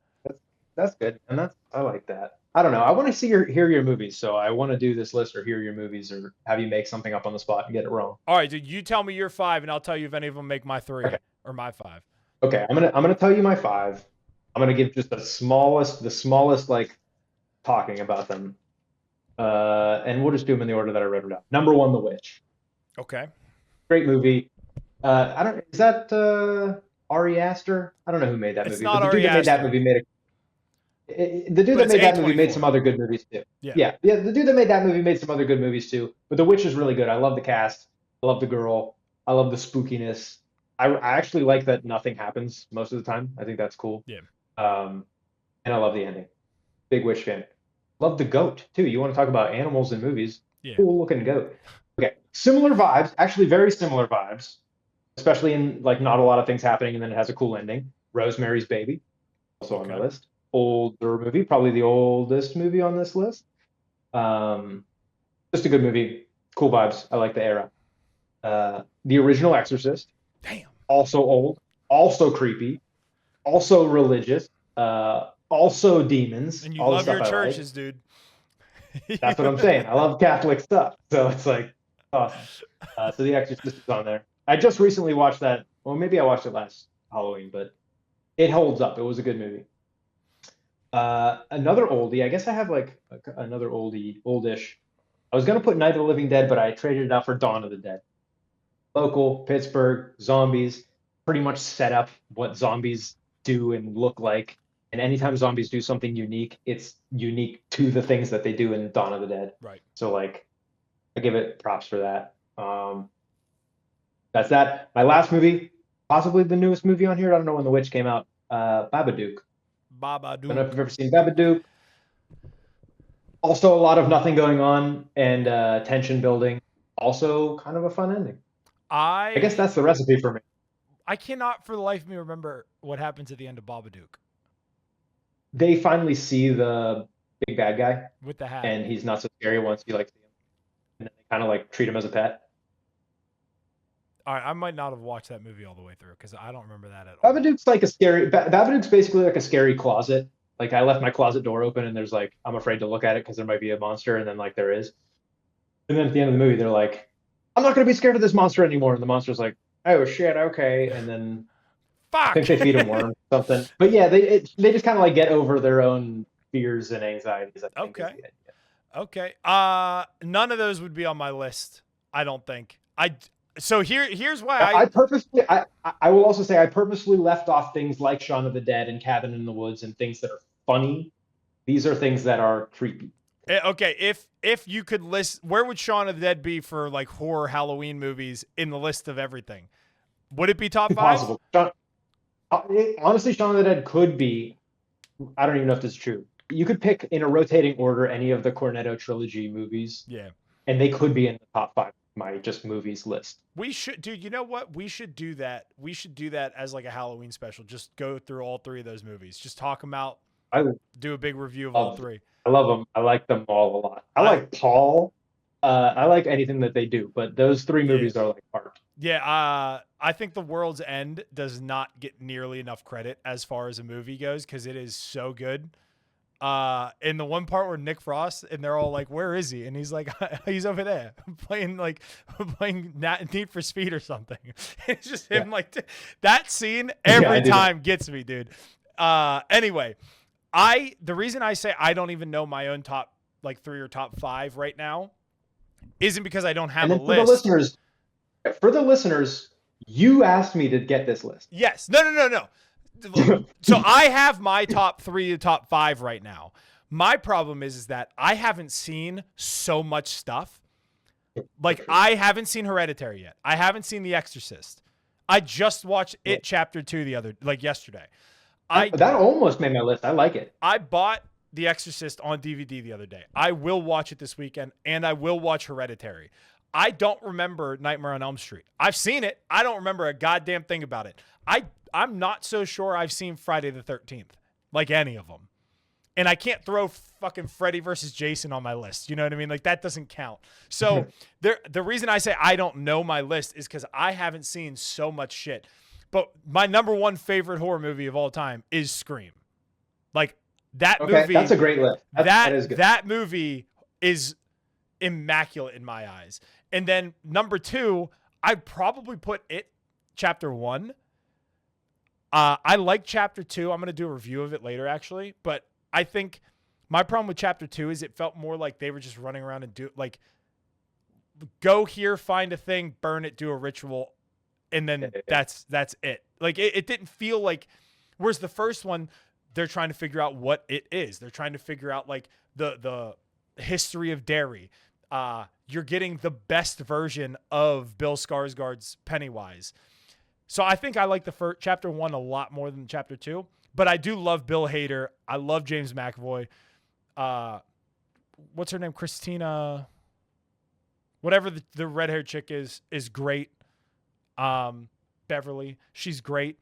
that's good. And I like that. I don't know. I want to hear your movies. So I want to do this list or hear your movies or have you make something up on the spot and get it wrong. All right, dude, you tell me your 5 and I'll tell you if any of them make my 3 or my 5. Okay, I'm gonna tell you my 5. I'm gonna give just the smallest like talking about them. And we'll just do them in the order that I wrote them down. Number 1, The Witch. Okay. Great movie. Is that Ari Aster? I don't know who made that movie. Not but the Ari dude that made that Aster. movie made that movie made some other good movies too. Yeah. The dude that made that movie made some other good movies too. But The Witch is really good. I love the cast. I love the girl. I love the spookiness. I actually like that nothing happens most of the time. I think that's cool. Yeah. And I love the ending. Big Witch fan. Love the goat too. You want to talk about animals in movies? Yeah. Cool looking goat. Okay. Similar vibes. Actually, very similar vibes. especially in like not a lot of things happening, and then it has a cool ending. Rosemary's Baby, also on my Okay. list. Older movie, probably the oldest movie on this list. Um, just a good movie, cool vibes. I like the era. The original Exorcist, Damn. also old, also creepy, also religious, also demons, And you all the love your stuff I like. churches, dude. That's what I'm saying. I love Catholic stuff, so it's like awesome. So The Exorcist is on there. I just recently watched that. Well, maybe I watched it last Halloween, but it holds up. It was a good movie. Another oldie. I guess I have like another oldie, oldish. I was gonna put Night of the Living Dead, but I traded it out for Dawn of the Dead. Local Pittsburgh zombies, pretty much set up what zombies do and look like. And anytime zombies do something unique, it's unique to the things that they do in Dawn of the Dead. Right. So like, I give it props for that. That's that. My last movie, possibly the newest movie on here. I don't know when The Witch came out. Babadook. Baba Don't know if Duke. you've ever seen Babadook. Also, a lot of nothing going on and tension building. Also, kind of a fun ending. I guess I that's the recipe for me. I cannot for the life of me remember what happens at the end of Babadook They finally see the big bad guy, with the hat. and he's not so scary once you like see him, and then they kind of like treat him as a pet. All right, I might not have watched that movie all the way through because I don't remember that at all. Babadook's like a scary. Babadook's basically like a scary closet. Like I left my closet door open, and there's like I'm afraid to look at it because there might be a monster, and then like there is. And then at the end of the movie, they're like, "I'm not gonna be scared of this monster anymore," and the monster's like, "Oh shit, okay." And then I Fuck. think they feed him worms or something. But yeah, they just kind of like get over their own fears and anxieties. I think is Okay. the idea. Okay. None of those would be on my list. I don't think. So here's why I purposely, I will also say I purposely left off things like Shaun of the Dead and Cabin in the Woods and things that are funny. These are things that are creepy. Okay, if you could list, where would Shaun of the Dead be for like horror Halloween movies in the list of everything? Would it be top 5? Impossible. Honestly, Shaun of the Dead could be. I don't even know if this is true. You could pick in a rotating order any of the Cornetto trilogy movies, Yeah. and they could be in the top 5 of my just movies list. We should, dude. You know what? We should do that. We should do that as like a Halloween special. Just go through all 3 of those movies. Just talk them out. I Do a big review of all love, 3. I love them. I like them all a lot. I like Paul. I like anything that they do, but those 3 Yeah. movies are like art. Yeah, I think The World's End does not get nearly enough credit as far as a movie goes because it is so good. In the one part where Nick Frost and they're all like, "Where is he?" and he's like, "He's over there playing Need for Speed or something." It's just him like that scene every time gets me, dude. Anyway, the reason I say I don't even know my own top like 3 or top 5 right now isn't because I don't have a list. For the listeners, you asked me to get this list. Yes. No. So I have my top 3 to top 5 right now. My problem is that I haven't seen so much stuff. Like I haven't seen Hereditary yet. I haven't seen The Exorcist. I just watched It Chapter 2 yesterday. That almost made my list. I like it. I bought The Exorcist on DVD the other day. I will watch it this weekend, and I will watch Hereditary. I don't remember Nightmare on Elm Street. I've seen it. I don't remember a goddamn thing about it. I'm not so sure I've seen Friday the 13th, like any of them. And I can't throw fucking Freddy versus Jason on my list. You know what I mean? Like that doesn't count. So the reason I say I don't know my list is because I haven't seen so much shit. But my number 1 favorite horror movie of all time is Scream. Like that movie. That's a great list. That is good. That movie is immaculate in my eyes. And then number 2, I'd probably put It Chapter 1. I like Chapter 2. I'm going to do a review of it later, actually. But I think my problem with Chapter 2 is it felt more like they were just running around and go here, find a thing, burn it, do a ritual, and then that's it. Like it didn't feel like. Whereas the first one, they're trying to figure out what it is. They're trying to figure out like the history of Derry. You're getting the best version of Bill Skarsgård's Pennywise. So I think I like the Chapter 1 a lot more than Chapter 2. But I do love Bill Hader. I love James McAvoy. What's her name? Christina. Whatever the red-haired chick is great. Beverly. She's great.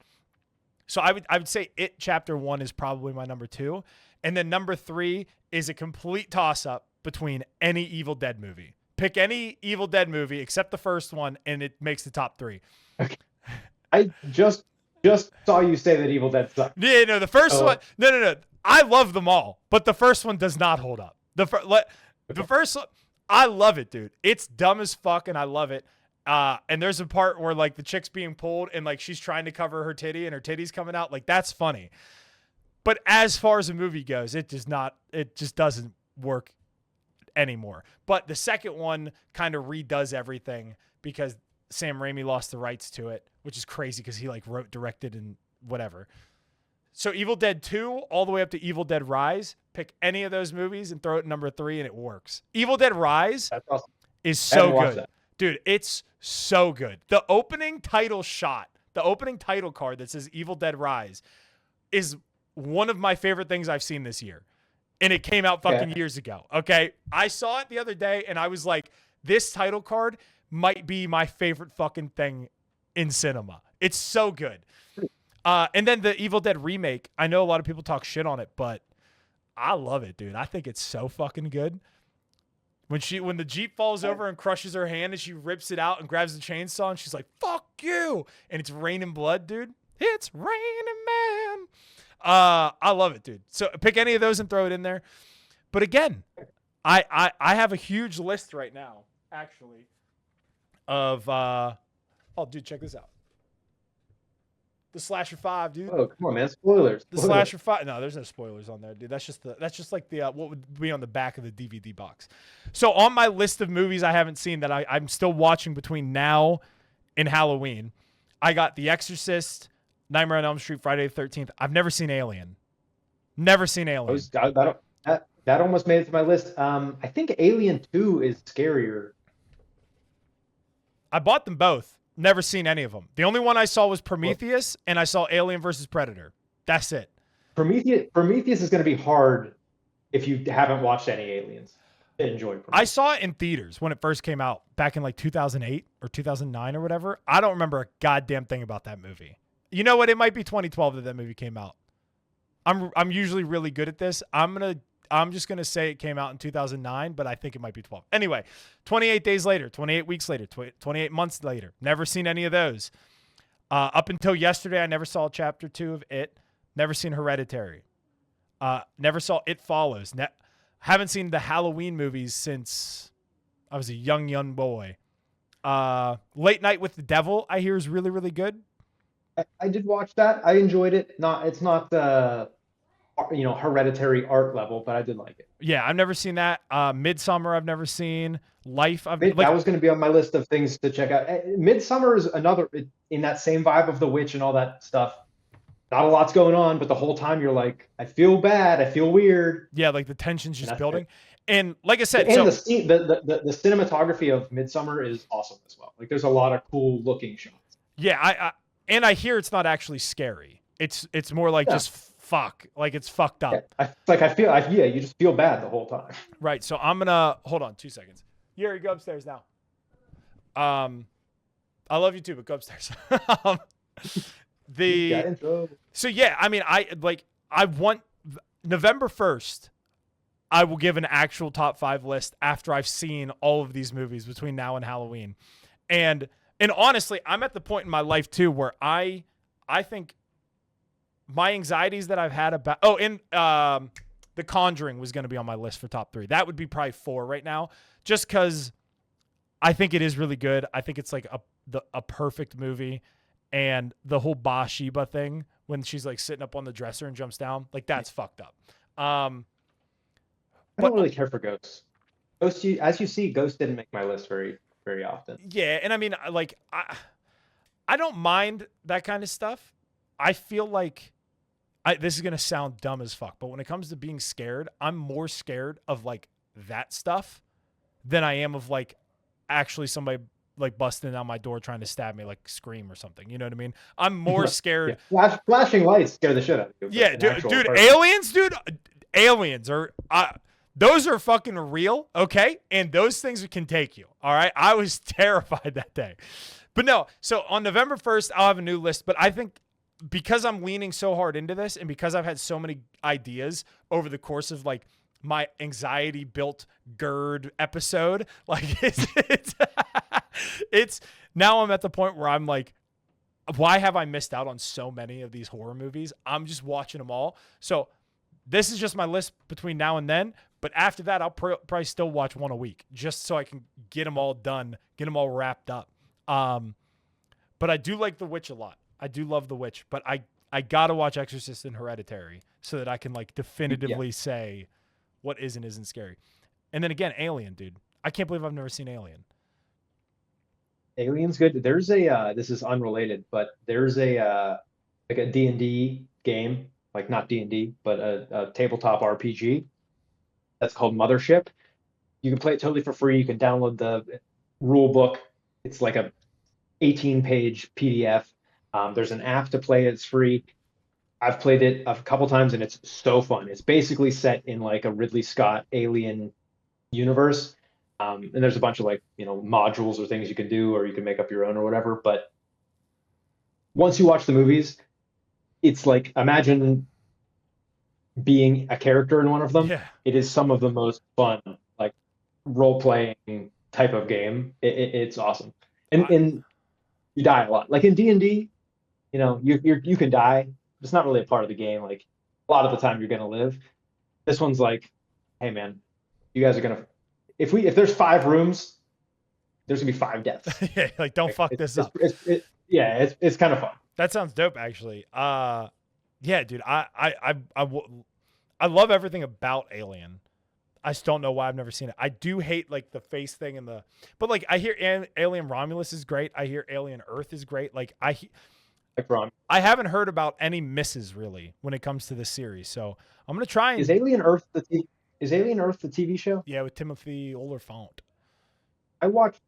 So I would say It Chapter 1 is probably my number 2. And then number 3 is a complete toss-up between any Evil Dead movie. Pick any Evil Dead movie except the first one, and it makes the top 3. Okay. I just saw you say that Evil Dead sucks. Yeah, no, the first one. No. I love them all, but the first one does not hold up. The first one, I love it, dude. It's dumb as fuck, and I love it. And there's a part where like the chick's being pulled, and like she's trying to cover her titty, and her titty's coming out. Like that's funny. But as far as the movie goes, it just doesn't work anymore. But the second one kind of redoes everything because Sam Raimi lost the rights to it, which is crazy because he like wrote, directed, and whatever. So Evil Dead 2 all the way up to Evil Dead Rise, pick any of those movies and throw it at number 3 and it works. Evil Dead Rise awesome. Is so good. Dude, it's so good. The opening title shot, the opening title card that says Evil Dead Rise is one of my favorite things I've seen this year. And it came out fucking years ago. Okay. I saw it the other day and I was like, this title card might be my favorite fucking thing in cinema. It's so good. And then the Evil Dead remake, I know a lot of people talk shit on it, but I love it, dude. I think it's so fucking good. When the Jeep falls over and crushes her hand and she rips it out and grabs the chainsaw and she's like, fuck you. And it's raining blood, dude. It's raining, man. I love it, dude. So pick any of those and throw it in there. But again, I have a huge list right now, actually, of oh, dude, check this out. The Slasher 5, dude. Oh, come on, man. Spoilers. The Slasher 5. No, there's no spoilers on there, dude. That's just like the what would be on the back of the DVD box. So on my list of movies I haven't seen that I'm still watching between now and Halloween, I got The Exorcist, Nightmare on Elm Street, Friday the 13th. I've never seen Alien. Never seen Alien. That almost made it to my list. I think Alien 2 is scarier. I bought them both. Never seen any of them. The only one I saw was Prometheus, and I saw Alien versus Predator. That's it. Prometheus is going to be hard if you haven't watched any Aliens to enjoy Prometheus. I saw it in theaters when it first came out back in like 2008 or 2009 or whatever. I don't remember a goddamn thing about that movie. You know what? It might be 2012 that movie came out. I'm usually really good at this. I'm just going to say it came out in 2009, but I think it might be 12. Anyway, 28 days later, 28 weeks later, 28 months later. Never seen any of those. Up until yesterday, I never saw Chapter 2 of It. Never seen Hereditary. Never saw It Follows. Haven't seen the Halloween movies since I was a young boy. Late Night with the Devil, I hear, is really, really good. I did watch that. I enjoyed it. It's not Hereditary art level, but I did like it. Yeah, I've never seen that. Midsummer, I've never seen. Life, that was going to be on my list of things to check out. Midsummer is another in that same vibe of The Witch and all that stuff. Not a lot's going on, but the whole time you're like, I feel bad, I feel weird. Yeah, like the tension's just building. And like I said, and the cinematography of Midsummer is awesome as well. Like there's a lot of cool looking shots. Yeah, I hear it's not actually scary. It's more like just fuck, like it's fucked up. Yeah, you just feel bad the whole time. Right. So I'm gonna hold on 2 seconds. Yuri, go upstairs now. I love you too, but go upstairs. So yeah, I mean, I want November 1st. I will give an actual top 5 list after I've seen all of these movies between now and Halloween, and honestly, I'm at the point in my life too where I think my anxieties that I've had about The Conjuring was going to be on my list for top 3. That would be probably 4 right now, just because I think it is really good. I think it's like a perfect movie, and the whole Bathsheba thing when she's like sitting up on the dresser and jumps down, like that's fucked up. I don't really care for ghosts. As you see, Ghost didn't make my list very, very often. Yeah, and I mean, like I don't mind that kind of stuff. I feel like this is going to sound dumb as fuck, but when it comes to being scared, I'm more scared of like that stuff than I am of like actually somebody like busting down my door trying to stab me, like Scream or something. You know what I mean? I'm more scared. Yeah. Flashing lights scare the shit out of you. Yeah, dude, aliens are those are fucking real, okay? And those things can take you. All right, I was terrified that day. But no, so on November 1st, I'll have a new list. But I think because I'm leaning so hard into this and because I've had so many ideas over the course of like my anxiety built GERD episode, like it's now I'm at the point where I'm like, why have I missed out on so many of these horror movies? I'm just watching them all. So this is just my list between now and then. But after that, I'll probably still watch one a week just so I can get them all done, get them all wrapped up. But I do like The Witch a lot. I do love The Witch, but I got to watch Exorcist and Hereditary so that I can like definitively say what is and isn't scary. And then again, Alien, dude. I can't believe I've never seen Alien. Alien's good. There's a this is unrelated, but there's a like a D&D game, like not D&D, but a tabletop RPG that's called Mothership. You can play it totally for free. You can download the rule book. It's like a 18-page PDF. There's an app to play it. It's free. I've played it a couple times and it's so fun. It's basically set in like a Ridley Scott alien universe. And there's a bunch of like, modules or things you can do, or you can make up your own or whatever. But once you watch the movies, it's like, imagine being a character in one of them. Yeah. It is some of the most fun, like role playing type of game. It's awesome. And you die a lot. Like in D&D, you can die. It's not really a part of the game. Like a lot of the time you're gonna live. This one's like, hey man, you guys are gonna if there's 5 rooms, there's gonna be 5 deaths. Yeah, like don't fuck this up. It's kind of fun. That sounds dope, actually. Yeah, dude, I love everything about Alien. I just don't know why I've never seen it. I do hate like the face thing but like I hear Alien Romulus is great. I hear Alien Earth is great. Like I haven't heard about any misses really when it comes to this series. So I'm gonna try and Is Alien Earth the TV show? Yeah, with Timothy Olyphant. I watched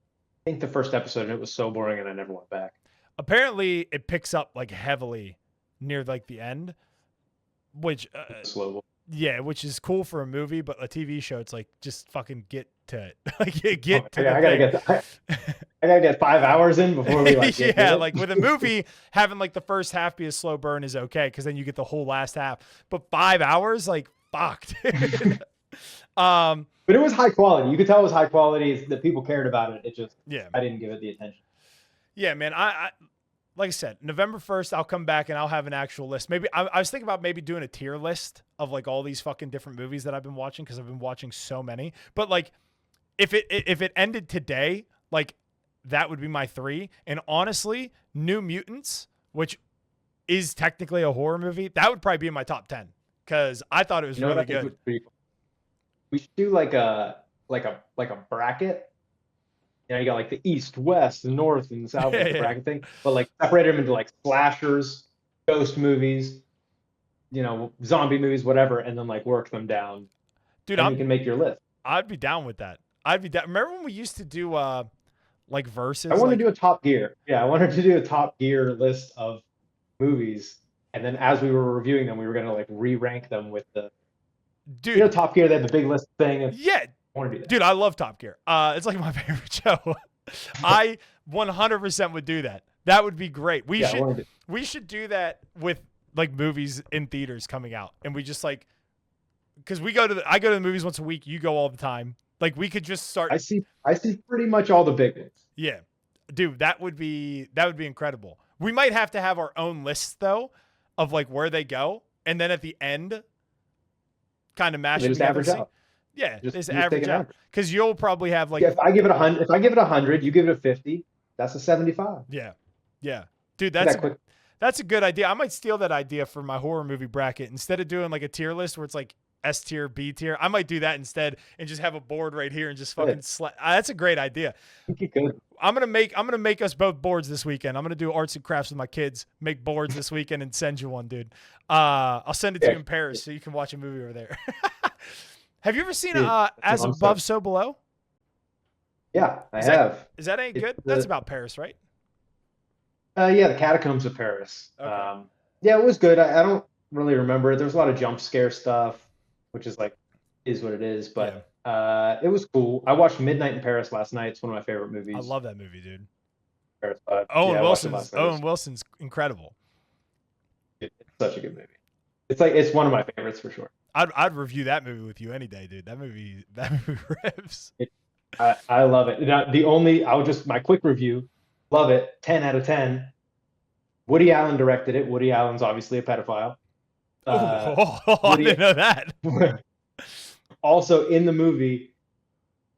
I think the first episode and it was so boring and I never went back. Apparently it picks up like heavily near like the end, which slow. Yeah, which is cool for a movie, but a TV show, it's like just fucking get to it. Like get to I gotta get 5 hours in before we like. Yeah, like with a movie, having like the first half be a slow burn is okay because then you get the whole last half. But 5 hours, like fucked. But it was high quality. You could tell it was high quality. That people cared about it. It just I didn't give it the attention. Yeah, man. I like I said, November 1st, I'll come back and I'll have an actual list. Maybe I was thinking about maybe doing a tier list of like all these fucking different movies that I've been watching because I've been watching so many. But like, if it ended today, like that would be my 3. And honestly, New Mutants, which is technically a horror movie, that would probably be in my top 10 because I thought it was really good. We should do like a bracket. You got like the east, west, and north, and south, like the bracket thing. But like separate them into like slashers, ghost movies, zombie movies, whatever, and then like work them down. Dude, you can make your list. I'd be down with that. I'd be down. Remember when we used to do like verses? I want to do a Top Gear. Yeah, I wanted to do a Top Gear list of movies, and then as we were reviewing them, we were gonna like re-rank them with the. Dude, Top Gear. They have the big list thing. Yeah. Dude, I love Top Gear. It's like my favorite show. I 100% would do that. That would be great. We should do that with like movies in theaters coming out, and we just like because I go to the movies once a week. You go all the time. Like we could just start. I see pretty much all the big ones. Yeah, dude, that would be incredible. We might have to have our own lists though of like where they go, and then at the end, kind of mash it together. Yeah, just average out because you'll probably have like. Yeah, if I give it 100, you give it a 50. That's a 75. Yeah, dude, that's a good idea. I might steal that idea for my horror movie bracket instead of doing like a tier list where it's like S tier, B tier. I might do that instead and just have a board right here and just fucking that's a great idea. I'm gonna make us both boards this weekend. I'm gonna do arts and crafts with my kids, make boards this weekend, and send you one, dude. I'll send it to you in Paris so you can watch a movie over there. Have you ever seen As Above, So Below? Yeah, I have. Is that any good? That's about Paris, right? Yeah, the Catacombs of Paris. Okay. Yeah, it was good. I don't really remember it. There was a lot of jump scare stuff, which is like is what it is. But it was cool. I watched Midnight in Paris last night. It's one of my favorite movies. I love that movie, dude. Paris 5. Yeah, I watched it last night. Owen Wilson's incredible. It's such a good movie. It's like it's one of my favorites for sure. I'd review that movie with you any day, dude. That movie rips. I love it. Now, my quick review, love it, 10 out of 10. Woody Allen directed it. Woody Allen's obviously a pedophile. I didn't know that. Also in the movie,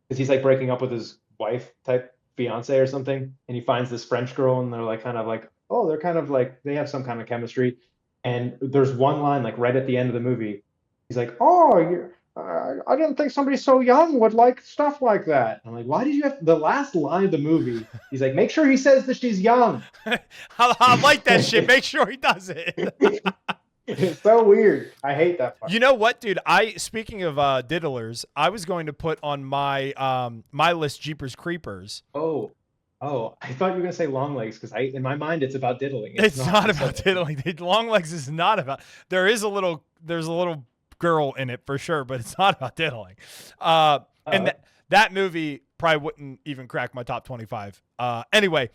because he's like breaking up with his wife type fiance or something, and he finds this French girl, and they're like kind of like, oh, they're kind of like they have some kind of chemistry. And there's one line like right at the end of the movie, he's like, oh, I didn't think somebody so young would like stuff like that. I'm like, why did you have the last line of the movie? He's like, make sure he says that she's young. I like that shit. Make sure he does it. It's so weird. I hate that part. You know what, dude? Speaking of diddlers, I was going to put on my my list Jeepers Creepers. Oh, I thought you were gonna say long legs because in my mind it's about diddling. It's not about diddling. Long legs is not about. There's a little girl in it for sure, but it's not about diddling. And that movie probably wouldn't even crack my top 25. Anyway,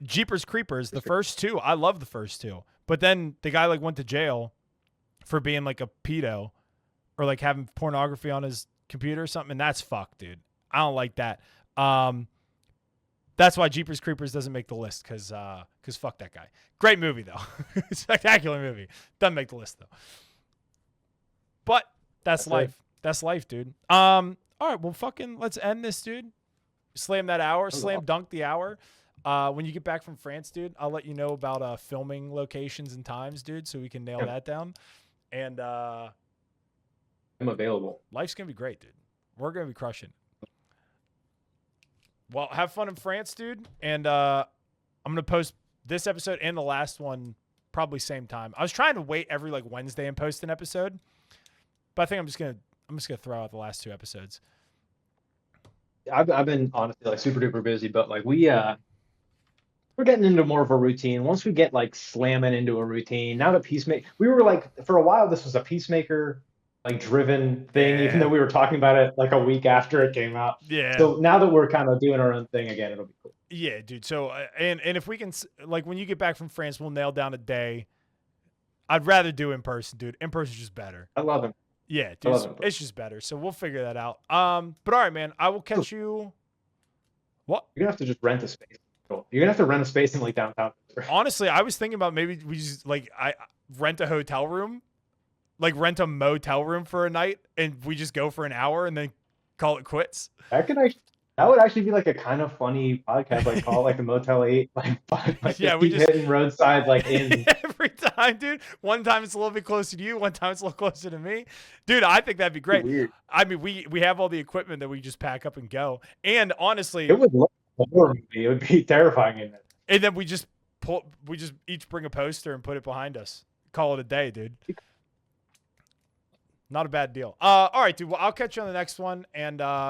Jeepers Creepers, the first two, I love the first two. But then the guy like went to jail for being like a pedo or like having pornography on his computer or something. And that's fucked, dude. I don't like that. That's why Jeepers Creepers doesn't make the list because fuck that guy. Great movie though. Spectacular movie. Doesn't make the list though. But that's life. It. That's life, dude. All right, well fucking let's end this, dude. Slam that hour, slam dunk the hour. When you get back from France, dude, I'll let you know about filming locations and times, dude, so we can nail that down. And I'm available. Life's gonna be great, dude. We're gonna be crushing. Well, have fun in France, dude. And I'm gonna post this episode and the last one probably same time. I was trying to wait every like Wednesday and post an episode, but I think I'm just gonna throw out the last two episodes. I've been honestly like super duper busy, but like we're getting into more of a routine. Once we get like slamming into a routine, now that Peacemaker, we were like for a while this was a Peacemaker like driven thing, even though we were talking about it like a week after it came out. Yeah. So now that we're kind of doing our own thing again, it'll be cool. Yeah, dude. So and if we can like when you get back from France, we'll nail down a day. I'd rather do in person, dude. In person is just better. I love him. Yeah, dude. It's just better. So we'll figure that out. But all right, man. I will catch you. What? You're gonna have to just rent a space. You're gonna have to rent a space in like downtown. Honestly, I was thinking about maybe we just I rent a hotel room, like rent a motel room for a night, and we just go for an hour and then call it quits. That would actually be like a kind of funny podcast, like call like a Motel 8, like yeah, we just hitting roadside like in every time, dude. One time it's a little bit closer to you, one time it's a little closer to me, dude. I think that'd be great. Weird. I mean, we have all the equipment that we just pack up and go. And honestly, it would look horror movie. It would be terrifying in it. And then we just each bring a poster and put it behind us. Call it a day, dude. Not a bad deal. All right, dude. Well, I'll catch you on the next one, and